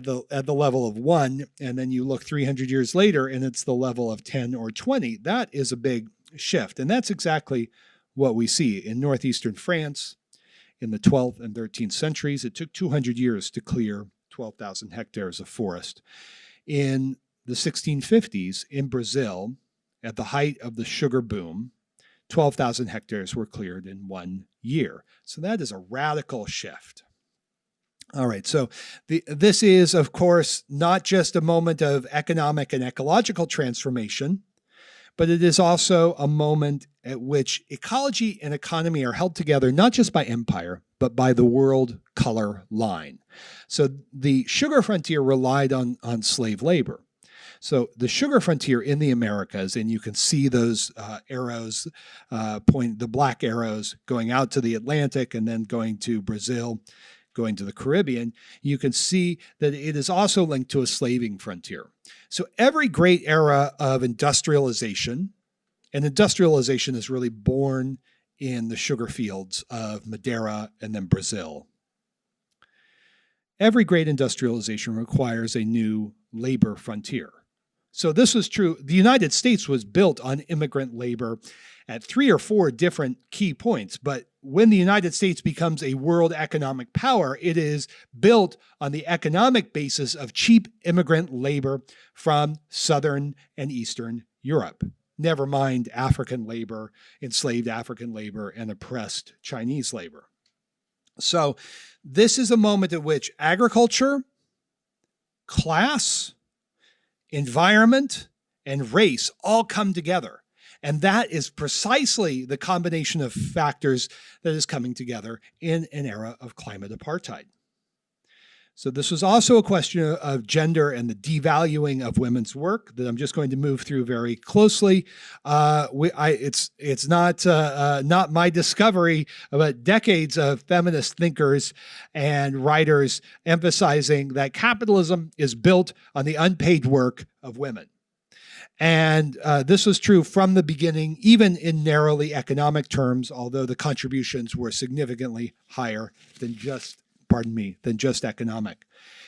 the level of 1, and then you look 300 years later and it's the level of 10 or 20, that is a big shift. And that's exactly what we see in northeastern France. In the 12th and 13th centuries, it took 200 years to clear 12,000 hectares of forest. In the 1650s, in Brazil, at the height of the sugar boom, 12,000 hectares were cleared in 1 year. So that is a radical shift. All right, so this is, of course, not just a moment of economic and ecological transformation, but it is also a moment at which ecology and economy are held together not just by empire, but by the world color line. So the sugar frontier relied on slave labor. So the sugar frontier in the Americas, and you can see those arrows, the black arrows going out to the Atlantic and then going to Brazil, going to the Caribbean, you can see that it is also linked to a slaving frontier. So every great era of industrialization, and industrialization is really born in the sugar fields of Madeira and then Brazil. Every great industrialization requires a new labor frontier. So this was true. The United States was built on immigrant labor at 3 or 4 different key points. But when the United States becomes a world economic power, it is built on the economic basis of cheap immigrant labor from Southern and Eastern Europe. never mind African labor, enslaved African labor, and oppressed Chinese labor. So this is a moment at which agriculture, class, environment, and race all come together. And that is precisely the combination of factors that is coming together in an era of climate apartheid. So this was also a question of gender and the devaluing of women's work that I'm just going to move through very closely. It's not my discovery, but decades of feminist thinkers and writers emphasizing that capitalism is built on the unpaid work of women. And this was true from the beginning, even in narrowly economic terms, although the contributions were significantly higher than just economic.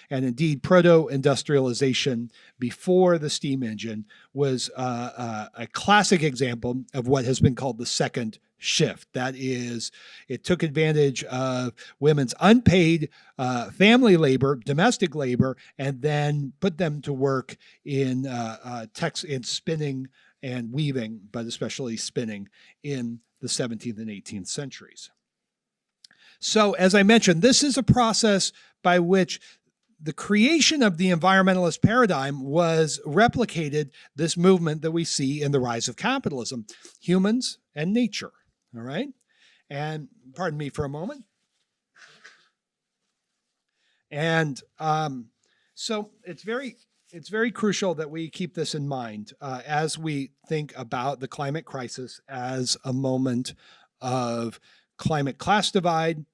And indeed, proto-industrialization before the steam engine was a classic example of what has been called the second shift. That is, it took advantage of women's unpaid family labor, domestic labor, and then put them to work in spinning and weaving, but especially spinning in the 17th and 18th centuries. So, as I mentioned, this is a process by which the creation of the environmentalist paradigm was replicated, this movement that we see in the rise of capitalism, humans and nature, all right? And pardon me for a moment. And so it's very crucial that we keep this in mind as we think about the climate crisis as a moment of climate class divide,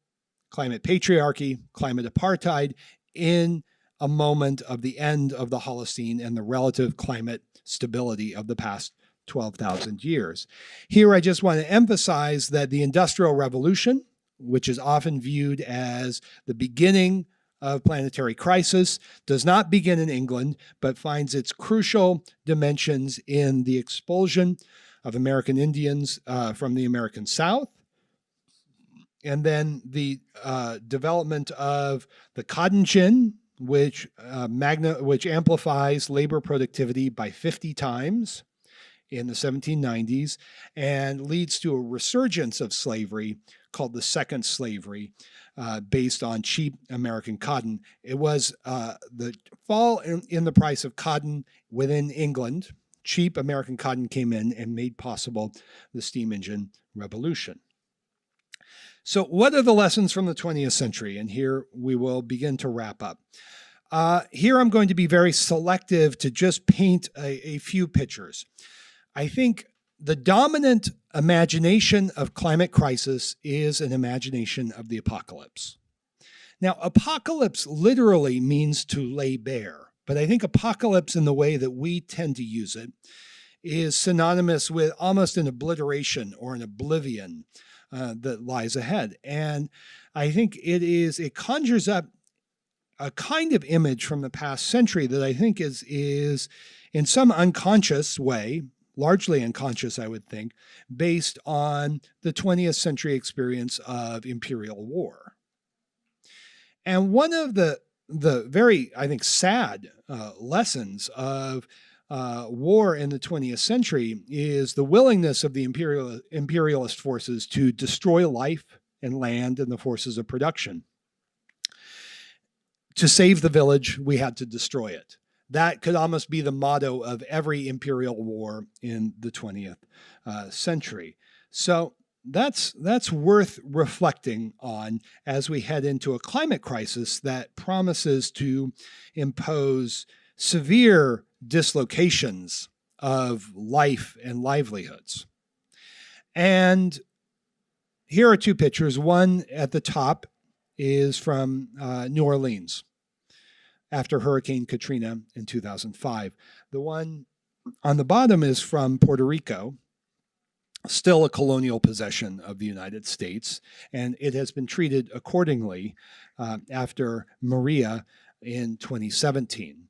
climate patriarchy, climate apartheid, in a moment of the end of the Holocene and the relative climate stability of the past 12,000 years. Here, I just want to emphasize that the Industrial Revolution, which is often viewed as the beginning of planetary crisis, does not begin in England, but finds its crucial dimensions in the expulsion of American Indians from the American South, and then the development of the cotton gin, which amplifies labor productivity by 50 times in the 1790s and leads to a resurgence of slavery called the Second Slavery, based on cheap American cotton. It was the fall in the price of cotton within England. Cheap American cotton came in and made possible the steam engine revolution. So what are the lessons from the 20th century? And here we will begin to wrap up. Here I'm going to be very selective to just paint a few pictures. I think the dominant imagination of climate crisis is an imagination of the apocalypse. Now, apocalypse literally means to lay bare, but I think apocalypse in the way that we tend to use it is synonymous with almost an obliteration or an oblivion that lies ahead. And I think it conjures up a kind of image from the past century that I think is in some unconscious way, largely unconscious, I would think, based on the 20th century experience of imperial war. And one of the very, I think, sad lessons of war in the 20th century is the willingness of the imperialist forces to destroy life and land and the forces of production. To save the village, we had to destroy it. That could almost be the motto of every imperial war in the 20th century. So that's worth reflecting on as we head into a climate crisis that promises to impose severe dislocations of life and livelihoods. And here are two pictures. One at the top is from New Orleans after Hurricane Katrina in 2005. The one on the bottom is from Puerto Rico, still a colonial possession of the United States, and it has been treated accordingly after Maria in 2017.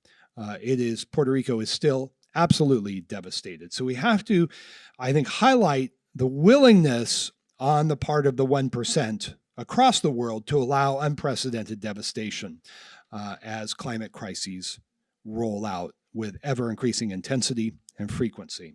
Puerto Rico is still absolutely devastated. So we have to, I think, highlight the willingness on the part of the 1% across the world to allow unprecedented devastation as climate crises roll out with ever increasing intensity and frequency.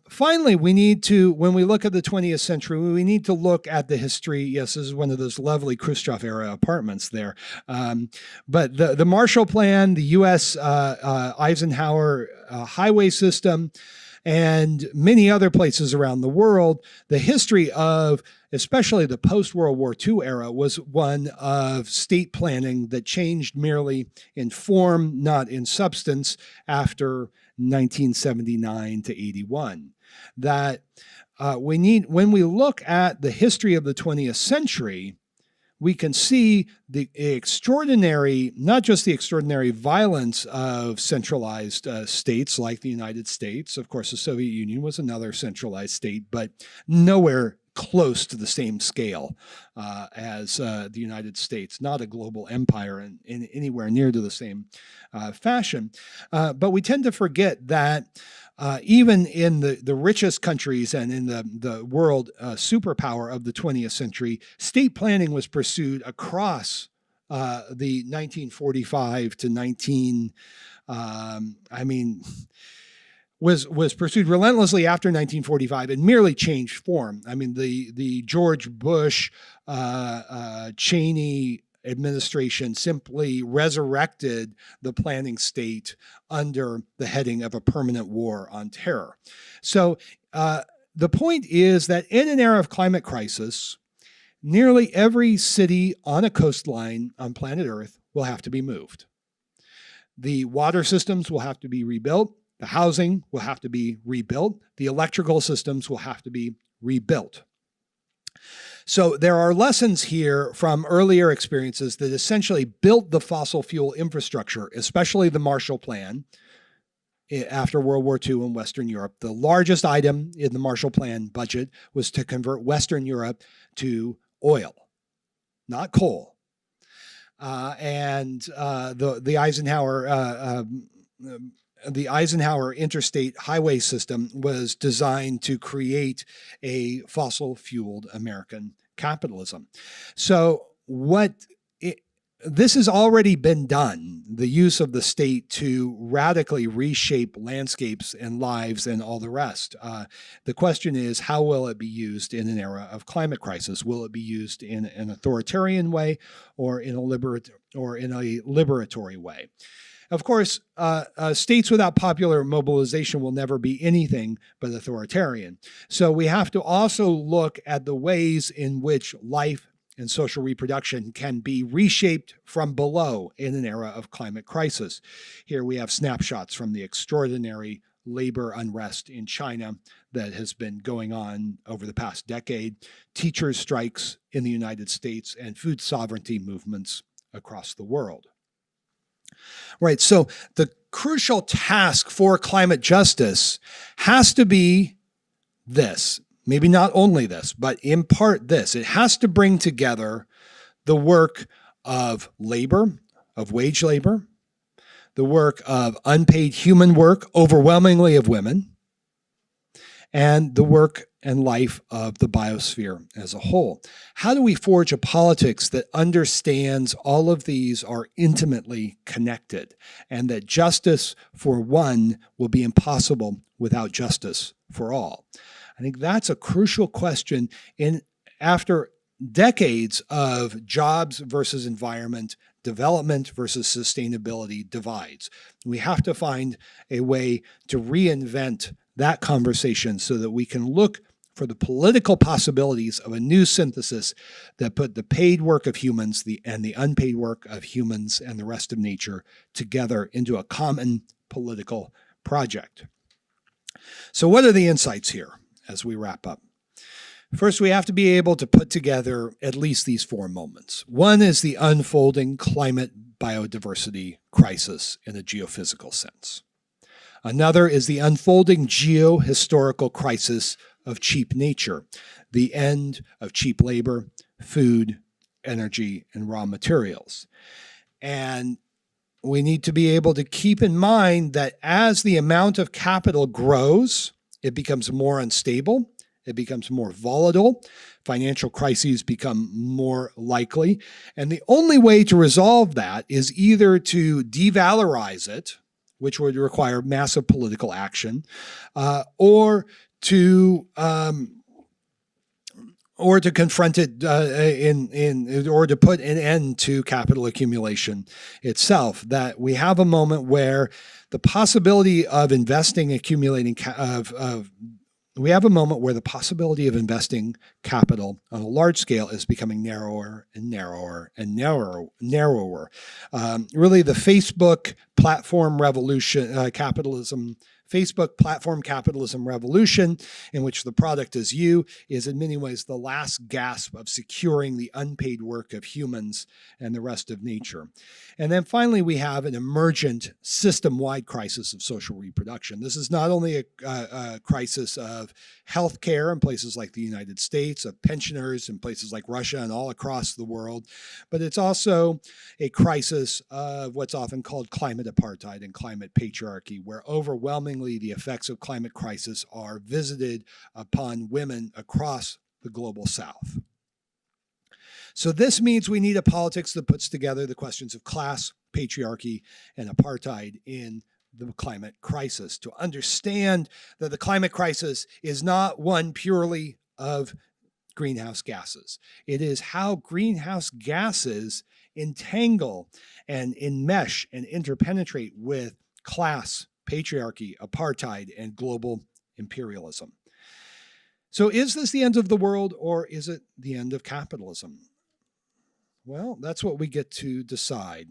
Finally, we need to, when we look at the 20th century, we need to look at the history. Yes, this is one of those lovely Khrushchev era apartments there. But the Marshall Plan, the U.S. Eisenhower highway system, and many other places around the world, the history of especially the post-World War II era was one of state planning that changed merely in form, not in substance, after 1979 to 81. That when we look at the history of the 20th century, we can see the extraordinary, not just the extraordinary violence of centralized states like the United States. Of course, the Soviet Union was another centralized state, but nowhere close to the same scale as the United States, not a global empire in anywhere near to the same fashion. But we tend to forget that even in the richest countries and in the world superpower of the 20th century, state planning was pursued across the 1945 to was pursued relentlessly after 1945 and merely changed form. I mean, the George Bush, Cheney administration simply resurrected the planning state under the heading of a permanent war on terror. So the point is that in an era of climate crisis, nearly every city on a coastline on planet Earth will have to be moved. The water systems will have to be rebuilt. The housing will have to be rebuilt. The electrical systems will have to be rebuilt. So there are lessons here from earlier experiences that essentially built the fossil fuel infrastructure, especially the Marshall Plan after World War II in Western Europe. The largest item in the Marshall Plan budget was to convert Western Europe to oil, not coal. The Eisenhower interstate highway system was designed to create a fossil-fueled American capitalism. So this has already been done, the use of the state to radically reshape landscapes and lives and all the rest. The question is, how will it be used in an era of climate crisis? Will it be used in an authoritarian way or in a liberatory way? Of course, states without popular mobilization will never be anything but authoritarian. So we have to also look at the ways in which life and social reproduction can be reshaped from below in an era of climate crisis. Here we have snapshots from the extraordinary labor unrest in China that has been going on over the past decade, teachers' strikes in the United States, and food sovereignty movements across the world. Right, so the crucial task for climate justice has to be this. Maybe not only this, but in part this. It has to bring together the work of labor, of wage labor, the work of unpaid human work, overwhelmingly of women, and the work and life of the biosphere as a whole. How do we forge a politics that understands all of these are intimately connected and that justice for one will be impossible without justice for all? I think that's a crucial question after decades of jobs versus environment, development versus sustainability divides. We have to find a way to reinvent that conversation so that we can look for the political possibilities of a new synthesis that put the paid work of humans and the unpaid work of humans and the rest of nature together into a common political project. So what are the insights here as we wrap up? First, we have to be able to put together at least these four moments. One is the unfolding climate biodiversity crisis in a geophysical sense. Another is the unfolding geohistorical crisis of cheap nature, the end of cheap labor, food, energy, and raw materials. And we need to be able to keep in mind that as the amount of capital grows, it becomes more unstable, it becomes more volatile, financial crises become more likely, and the only way to resolve that is either to devalorize it which would require massive political action, or to confront it or to put an end to capital accumulation itself. That we have a moment where the possibility of investing, we have a moment where the possibility of investing capital on a large scale is becoming narrower and narrower and narrower. Really, the Facebook platform revolution, Facebook platform capitalism revolution, in which the product is you, is in many ways the last gasp of securing the unpaid work of humans and the rest of nature. And then finally, we have an emergent system-wide crisis of social reproduction. This is not only a crisis of healthcare in places like the United States, of pensioners in places like Russia and all across the world, but it's also a crisis of what's often called climate apartheid and climate patriarchy, where overwhelmingly the effects of climate crisis are visited upon women across the global South. So this means we need a politics that puts together the questions of class, patriarchy, and apartheid in the climate crisis, to understand that the climate crisis is not one purely of greenhouse gases. It is how greenhouse gases entangle and enmesh and interpenetrate with class, patriarchy, apartheid, and global imperialism. So is this the end of the world, or is it the end of capitalism? Well, that's what we get to decide.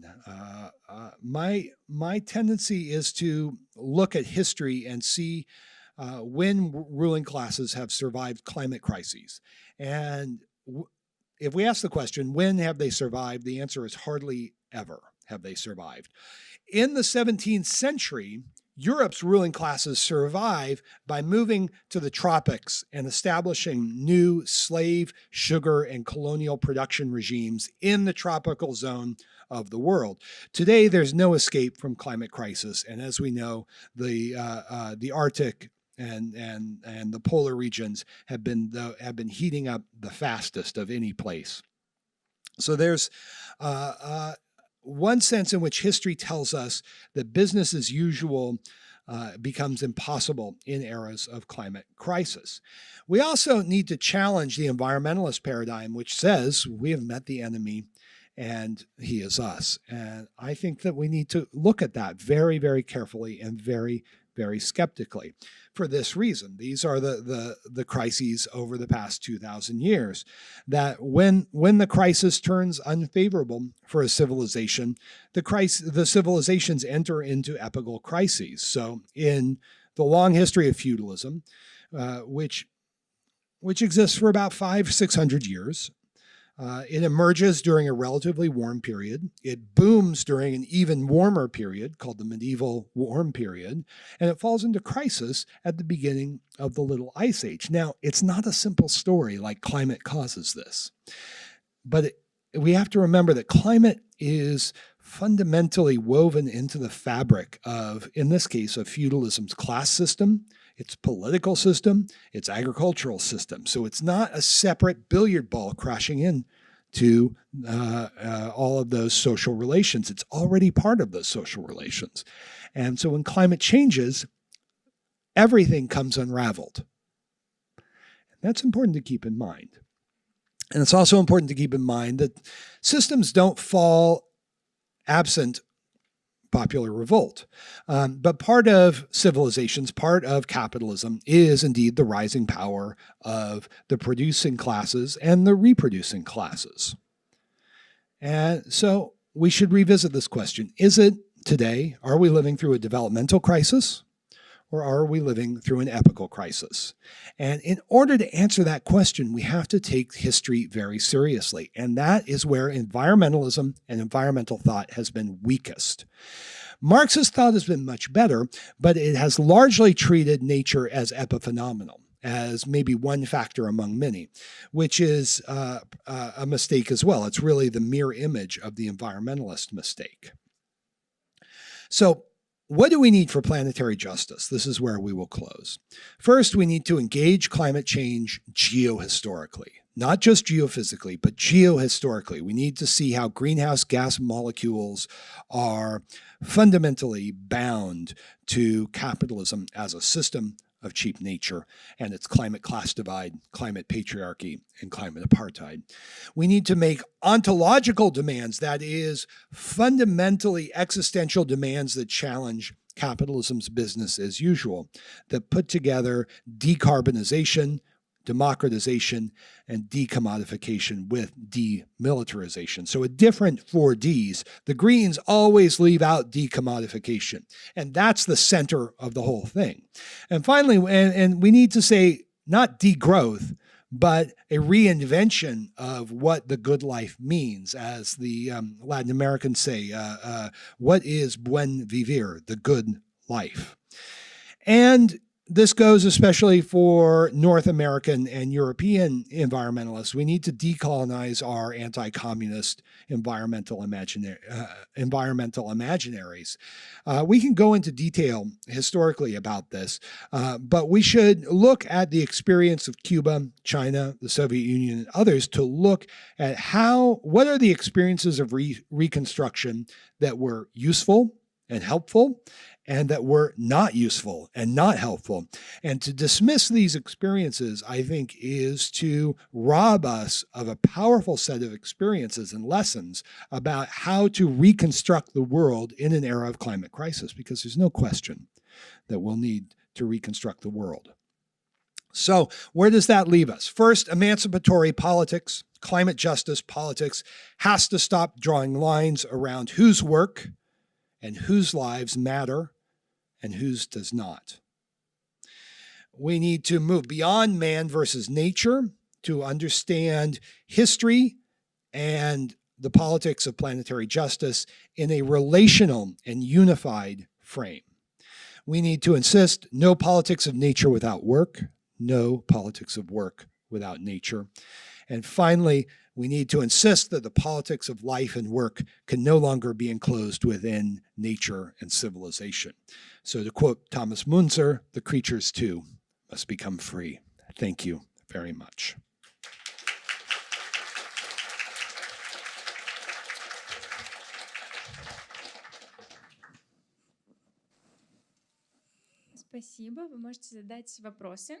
My tendency is to look at history and see when ruling classes have survived climate crises. And if we ask the question, when have they survived? The answer is hardly ever have they survived. In the 17th century, Europe's ruling classes survive by moving to the tropics and establishing new slave, sugar, and colonial production regimes in the tropical zone of the world. Today, there's no escape from climate crisis, and as we know, the Arctic and the polar regions have been heating up the fastest of any place. So there's one sense in which history tells us that business as usual becomes impossible in eras of climate crisis. We also need to challenge the environmentalist paradigm, which says we have met the enemy and he is us. And I think that we need to look at that very, very carefully and very, very skeptically. For this reason, these are the crises over the past 2,000 years, that when the crisis turns unfavorable for a civilization, the civilizations enter into epochal crises. So in the long history of feudalism, which exists for about 500-600 years, it emerges during a relatively warm period. It booms during an even warmer period called the medieval warm period, and it falls into crisis at the beginning of the Little Ice Age. Now, it's not a simple story like climate causes this, but we have to remember that climate is fundamentally woven into the fabric of, in this case, of feudalism's class system, its political system, its agricultural system. So it's not a separate billiard ball crashing in to all of those social relations. It's already part of those social relations. And so when climate changes, everything comes unraveled. That's important to keep in mind. And it's also important to keep in mind that systems don't fall absent popular revolt. But part of civilizations, part of capitalism is indeed the rising power of the producing classes and the reproducing classes. And so we should revisit this question. Is it today, are we living through a developmental crisis, or are we living through an epochal crisis? And in order to answer that question, we have to take history very seriously. And that is where environmentalism and environmental thought has been weakest. Marxist thought has been much better, but it has largely treated nature as epiphenomenal, as maybe one factor among many, which is a mistake as well. It's really the mirror image of the environmentalist mistake. So, what do we need for planetary justice? This is where we will close. First, we need to engage climate change geohistorically, not just geophysically, but geohistorically. We need to see how greenhouse gas molecules are fundamentally bound to capitalism as a system of cheap nature and its climate class divide, climate patriarchy, and climate apartheid. We need to make ontological demands, that is, fundamentally existential demands that challenge capitalism's business as usual, that put together decarbonization, democratization, and decommodification with demilitarization. So a different 4Ds. The Greens always leave out decommodification, and that's the center of the whole thing. And finally, and we need to say not degrowth, but a reinvention of what the good life means. As the Latin Americans say, what is buen vivir, the good life? And this goes especially for North American and European environmentalists. We need to decolonize our anti-communist environmental imaginaries. We can go into detail historically about this, but we should look at the experience of Cuba, China, the Soviet Union, and others to look at what are the experiences of reconstruction that were useful and helpful, and that were not useful and not helpful. And to dismiss these experiences, I think, is to rob us of a powerful set of experiences and lessons about how to reconstruct the world in an era of climate crisis, because there's no question that we'll need to reconstruct the world. So where does that leave us? First, emancipatory politics, climate justice politics has to stop drawing lines around whose work and whose lives matter and whose does not. We need to move beyond man versus nature to understand history and the politics of planetary justice in a relational and unified frame. We need to insist no politics of nature without work, no politics of work without nature. And finally, we need to insist that the politics of life and work can no longer be enclosed within nature and civilization. So to quote Thomas Munzer, the creatures too must become free. Thank you very much. Спасибо. Вы можете задать вопросы.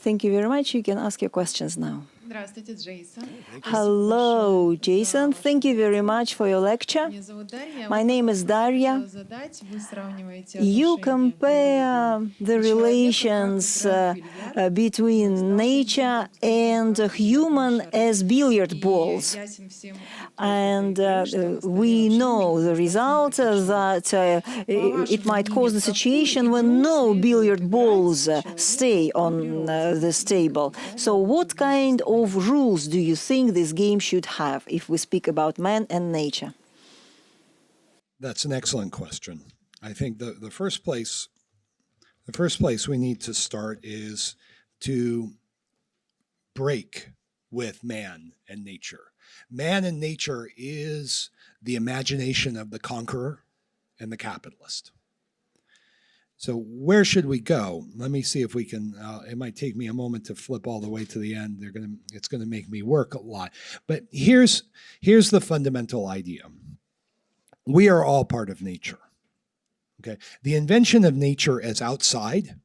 Thank you very much. You can ask your questions now. Здравствуйте, Джейсон. Hello, Jason. Thank you very much for your lecture. Меня зовут Дарья. My name is Daria. Хотела задать, вы сравниваете You отношения compare природы the и человека, relations как играют в бильярд. between nature and human as billiard И balls. ясен всем And тот факт, что we остается know the очень result that По it might вашему cause the мнению, situation какую when игру no следует billiard играть balls человеку stay и on природе? this table. So what kind of rules do you think this game should have if we speak about man and nature? That's an excellent question. I think the first place we need to start is to break with man and nature. Man and nature is the imagination of the conqueror and the capitalist. So where should we go? Let me see if we can, it might take me a moment to flip all the way to the end. It's going to make me work a lot. But here's the fundamental idea. We are all part of nature. Okay. The invention of nature as outside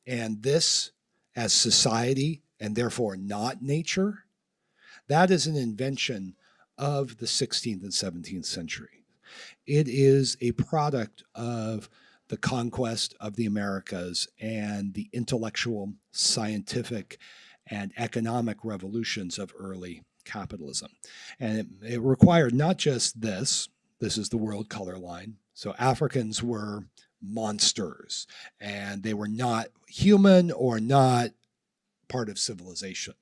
and this as society and therefore not nature, that is an invention of the 16th and 17th century. It is a product of the conquest of the Americas and the intellectual, scientific, and economic revolutions of early capitalism. And it required not just this is the world color line. So Africans were monsters, and they were not human or not part of civilization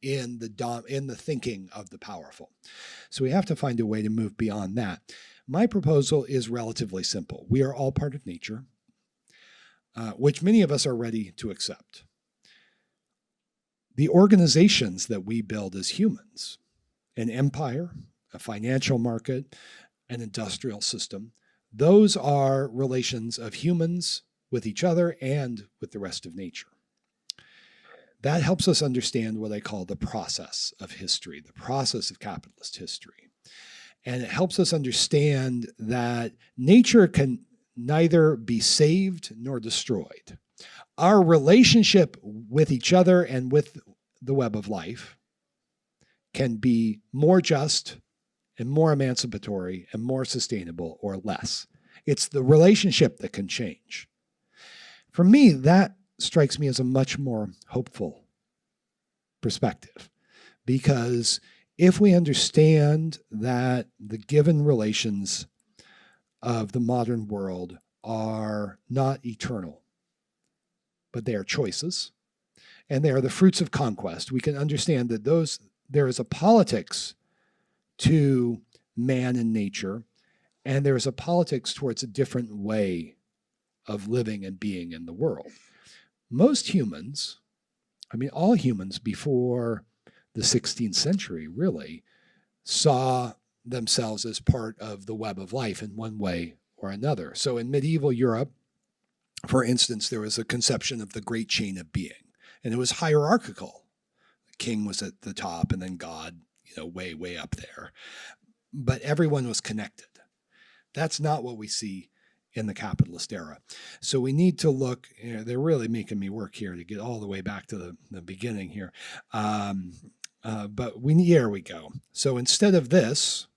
in the thinking of the powerful. So we have to find a way to move beyond that. My proposal is relatively simple. We are all part of nature, which many of us are ready to accept. The organizations that we build as humans, an empire, a financial market, an industrial system, those are relations of humans with each other and with the rest of nature. that helps us understand what I call the process of history, the process of capitalist history. And it helps us understand that nature can neither be saved nor destroyed. Our relationship with each other and with the web of life can be more just and more emancipatory and more sustainable or less. It's the relationship that can change. For me, that strikes me as a much more hopeful perspective, because if we understand that the given relations of the modern world are not eternal, but they are choices, and they are the fruits of conquest, we can understand that there is a politics to man and nature, and there is a politics towards a different way of living and being in the world. Most humans, all humans before the 16th century really saw themselves as part of the web of life in one way or another. So in medieval Europe, for instance, there was a conception of the great chain of being, and it was hierarchical. The king was at the top, and then God, way, way up there. But everyone was connected. That's not what we see in the capitalist era. So we need to look, they're really making me work here to get all the way back to the beginning here. But here we go. So instead of this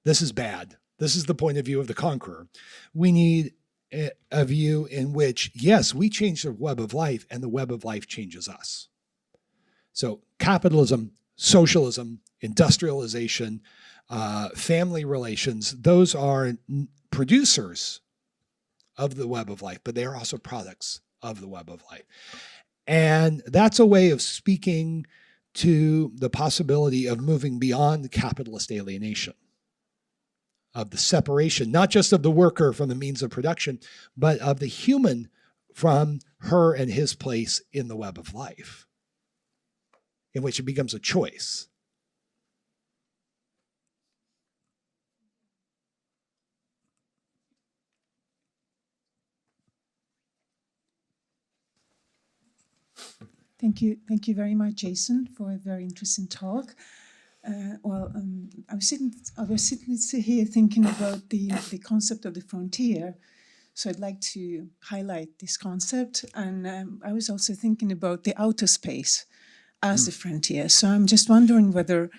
is bad. This is the point of view of the conqueror. We need a view in which, yes, we change the web of life and the web of life changes us. So capitalism, socialism, industrialization, family relations, those are producers of the web of life, but they are also products of the web of life. And that's a way of speaking to the possibility of moving beyond capitalist alienation, of the separation, not just of the worker from the means of production, but of the human from her and his place in the web of life, in which it becomes a choice. Thank you very much, Jason, for a very interesting talk. I was sitting here thinking about the concept of the frontier. So I'd like to highlight this concept. And I was also thinking about the outer space as the frontier. So I'm just wondering whether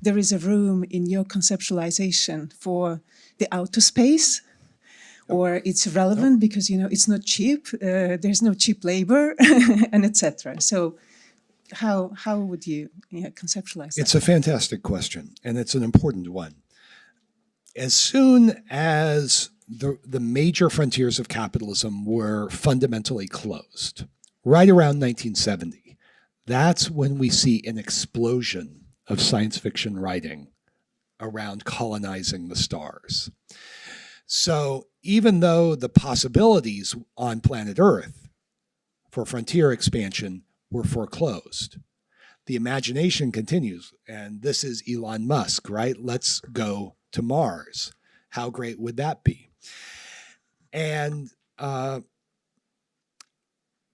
there is a room in your conceptualization for the outer space, or it's relevant because, it's not cheap, there's no cheap labor, and etc. So how would you conceptualize that? It's a fantastic question, and it's an important one. As soon as the major frontiers of capitalism were fundamentally closed, right around 1970, that's when we see an explosion of science fiction writing around colonizing the stars. So even though the possibilities on planet Earth for frontier expansion were foreclosed, the imagination continues. And this is Elon Musk, right? Let's go to Mars. How great would that be? And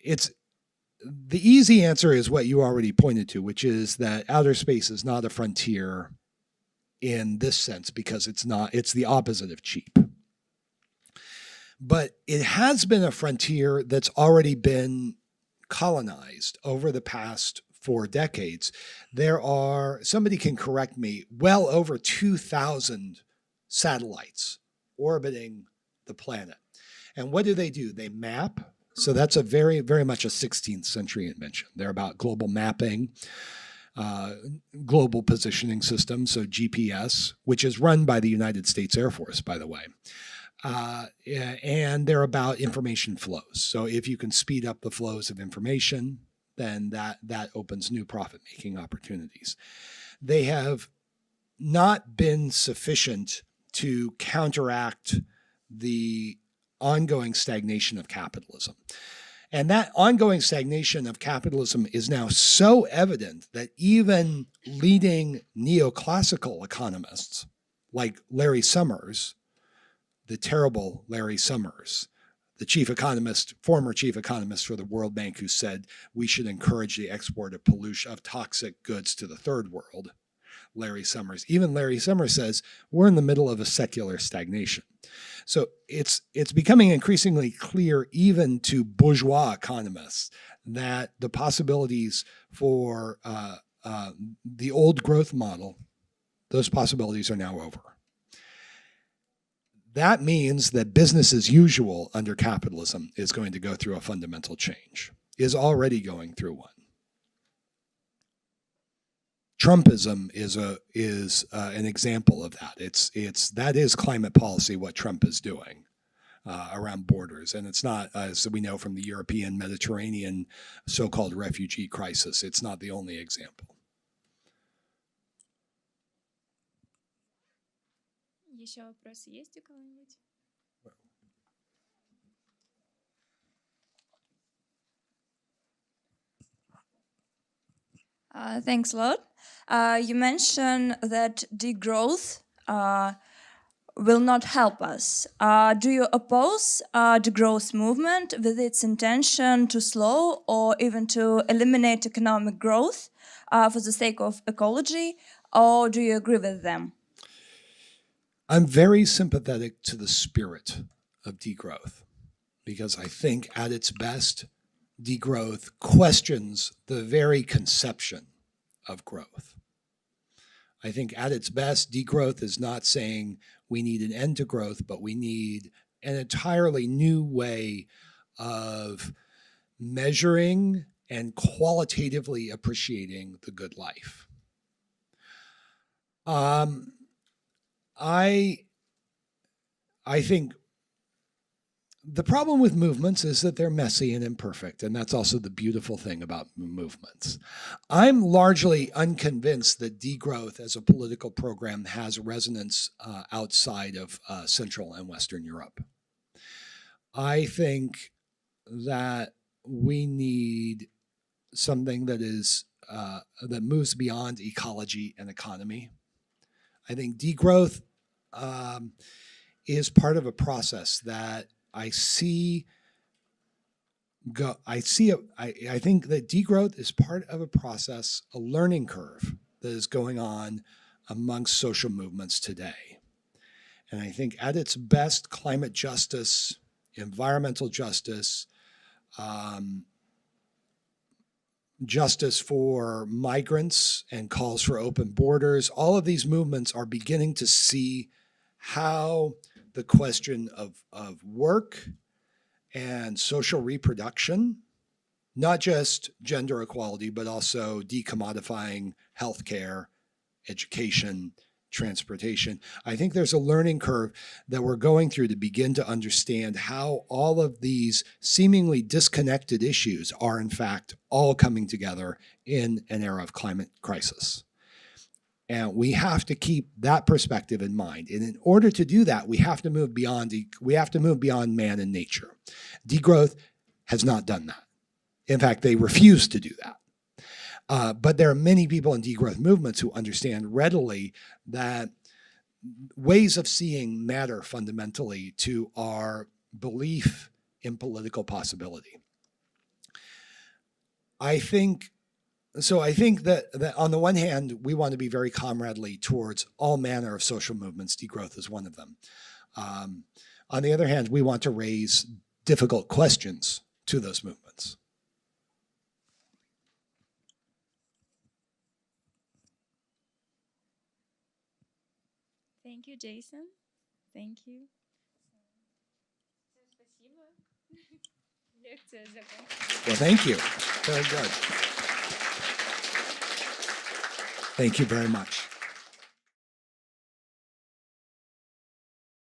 it's the easy answer is what you already pointed to, which is that outer space is not a frontier in this sense, because it's the opposite of cheap. But it has been a frontier that's already been colonized over the past 4 decades. There are, somebody can correct me, well over 2,000 satellites orbiting the planet. And what do? They map. So that's a very, very much a 16th century invention. They're about global mapping, global positioning systems, so GPS, which is run by the United States Air Force, by the way. And they're about information flows. So if you can speed up the flows of information, then that opens new profit-making opportunities. They have not been sufficient to counteract the ongoing stagnation of capitalism. And that ongoing stagnation of capitalism is now so evident that even leading neoclassical economists like Larry Summers, the terrible Larry Summers, the chief economist, former chief economist for the World Bank, who said we should encourage the export of pollution, of toxic goods to the third world, Larry Summers. Even Larry Summers says we're in the middle of a secular stagnation. So it's becoming increasingly clear, even to bourgeois economists, that the possibilities for the old growth model, those possibilities are now over. That means that business as usual under capitalism is going to go through a fundamental change, is already going through one. Trumpism is an example of that. That is climate policy, what Trump is doing around borders. And it's not, as we know from the European Mediterranean so-called refugee crisis, it's not the only example. Еще вопросы есть у кого-нибудь? Thanks a lot. You mentioned that degrowth will not help us. Do you oppose the growth movement with its intention to slow or even to eliminate economic growth for the sake of ecology, or do you agree with them? I'm very sympathetic to the spirit of degrowth because I think at its best, degrowth questions the very conception of growth. I think at its best, degrowth is not saying we need an end to growth, but we need an entirely new way of measuring and qualitatively appreciating the good life. I think the problem with movements is that they're messy and imperfect, and that's also the beautiful thing about movements. I'm largely unconvinced that degrowth as a political program has resonance outside of Central and Western Europe. I think that we need something that is that moves beyond ecology and economy. I think degrowth is part of a process that I think that degrowth is part of a process, a learning curve that is going on amongst social movements today. And I think at its best, climate justice, environmental justice, justice for migrants and calls for open borders, all of these movements are beginning to see how the question of work and social reproduction, not just gender equality, but also decommodifying healthcare, education, transportation. I think there's a learning curve that we're going through to begin to understand how all of these seemingly disconnected issues are in fact all coming together in an era of climate crisis. And we have to keep that perspective in mind. And in order to do that, we have to move beyond man and nature. Degrowth has not done that. In fact, they refuse to do that. But there are many people in degrowth movements who understand readily that ways of seeing matter fundamentally to our belief in political possibility. I think that on the one hand, we want to be very comradely towards all manner of social movements. Degrowth is one of them. On the other hand, we want to raise difficult questions to those movements. Thank you, Jason. Thank you. Well, thank you. Very good. Thank you very much.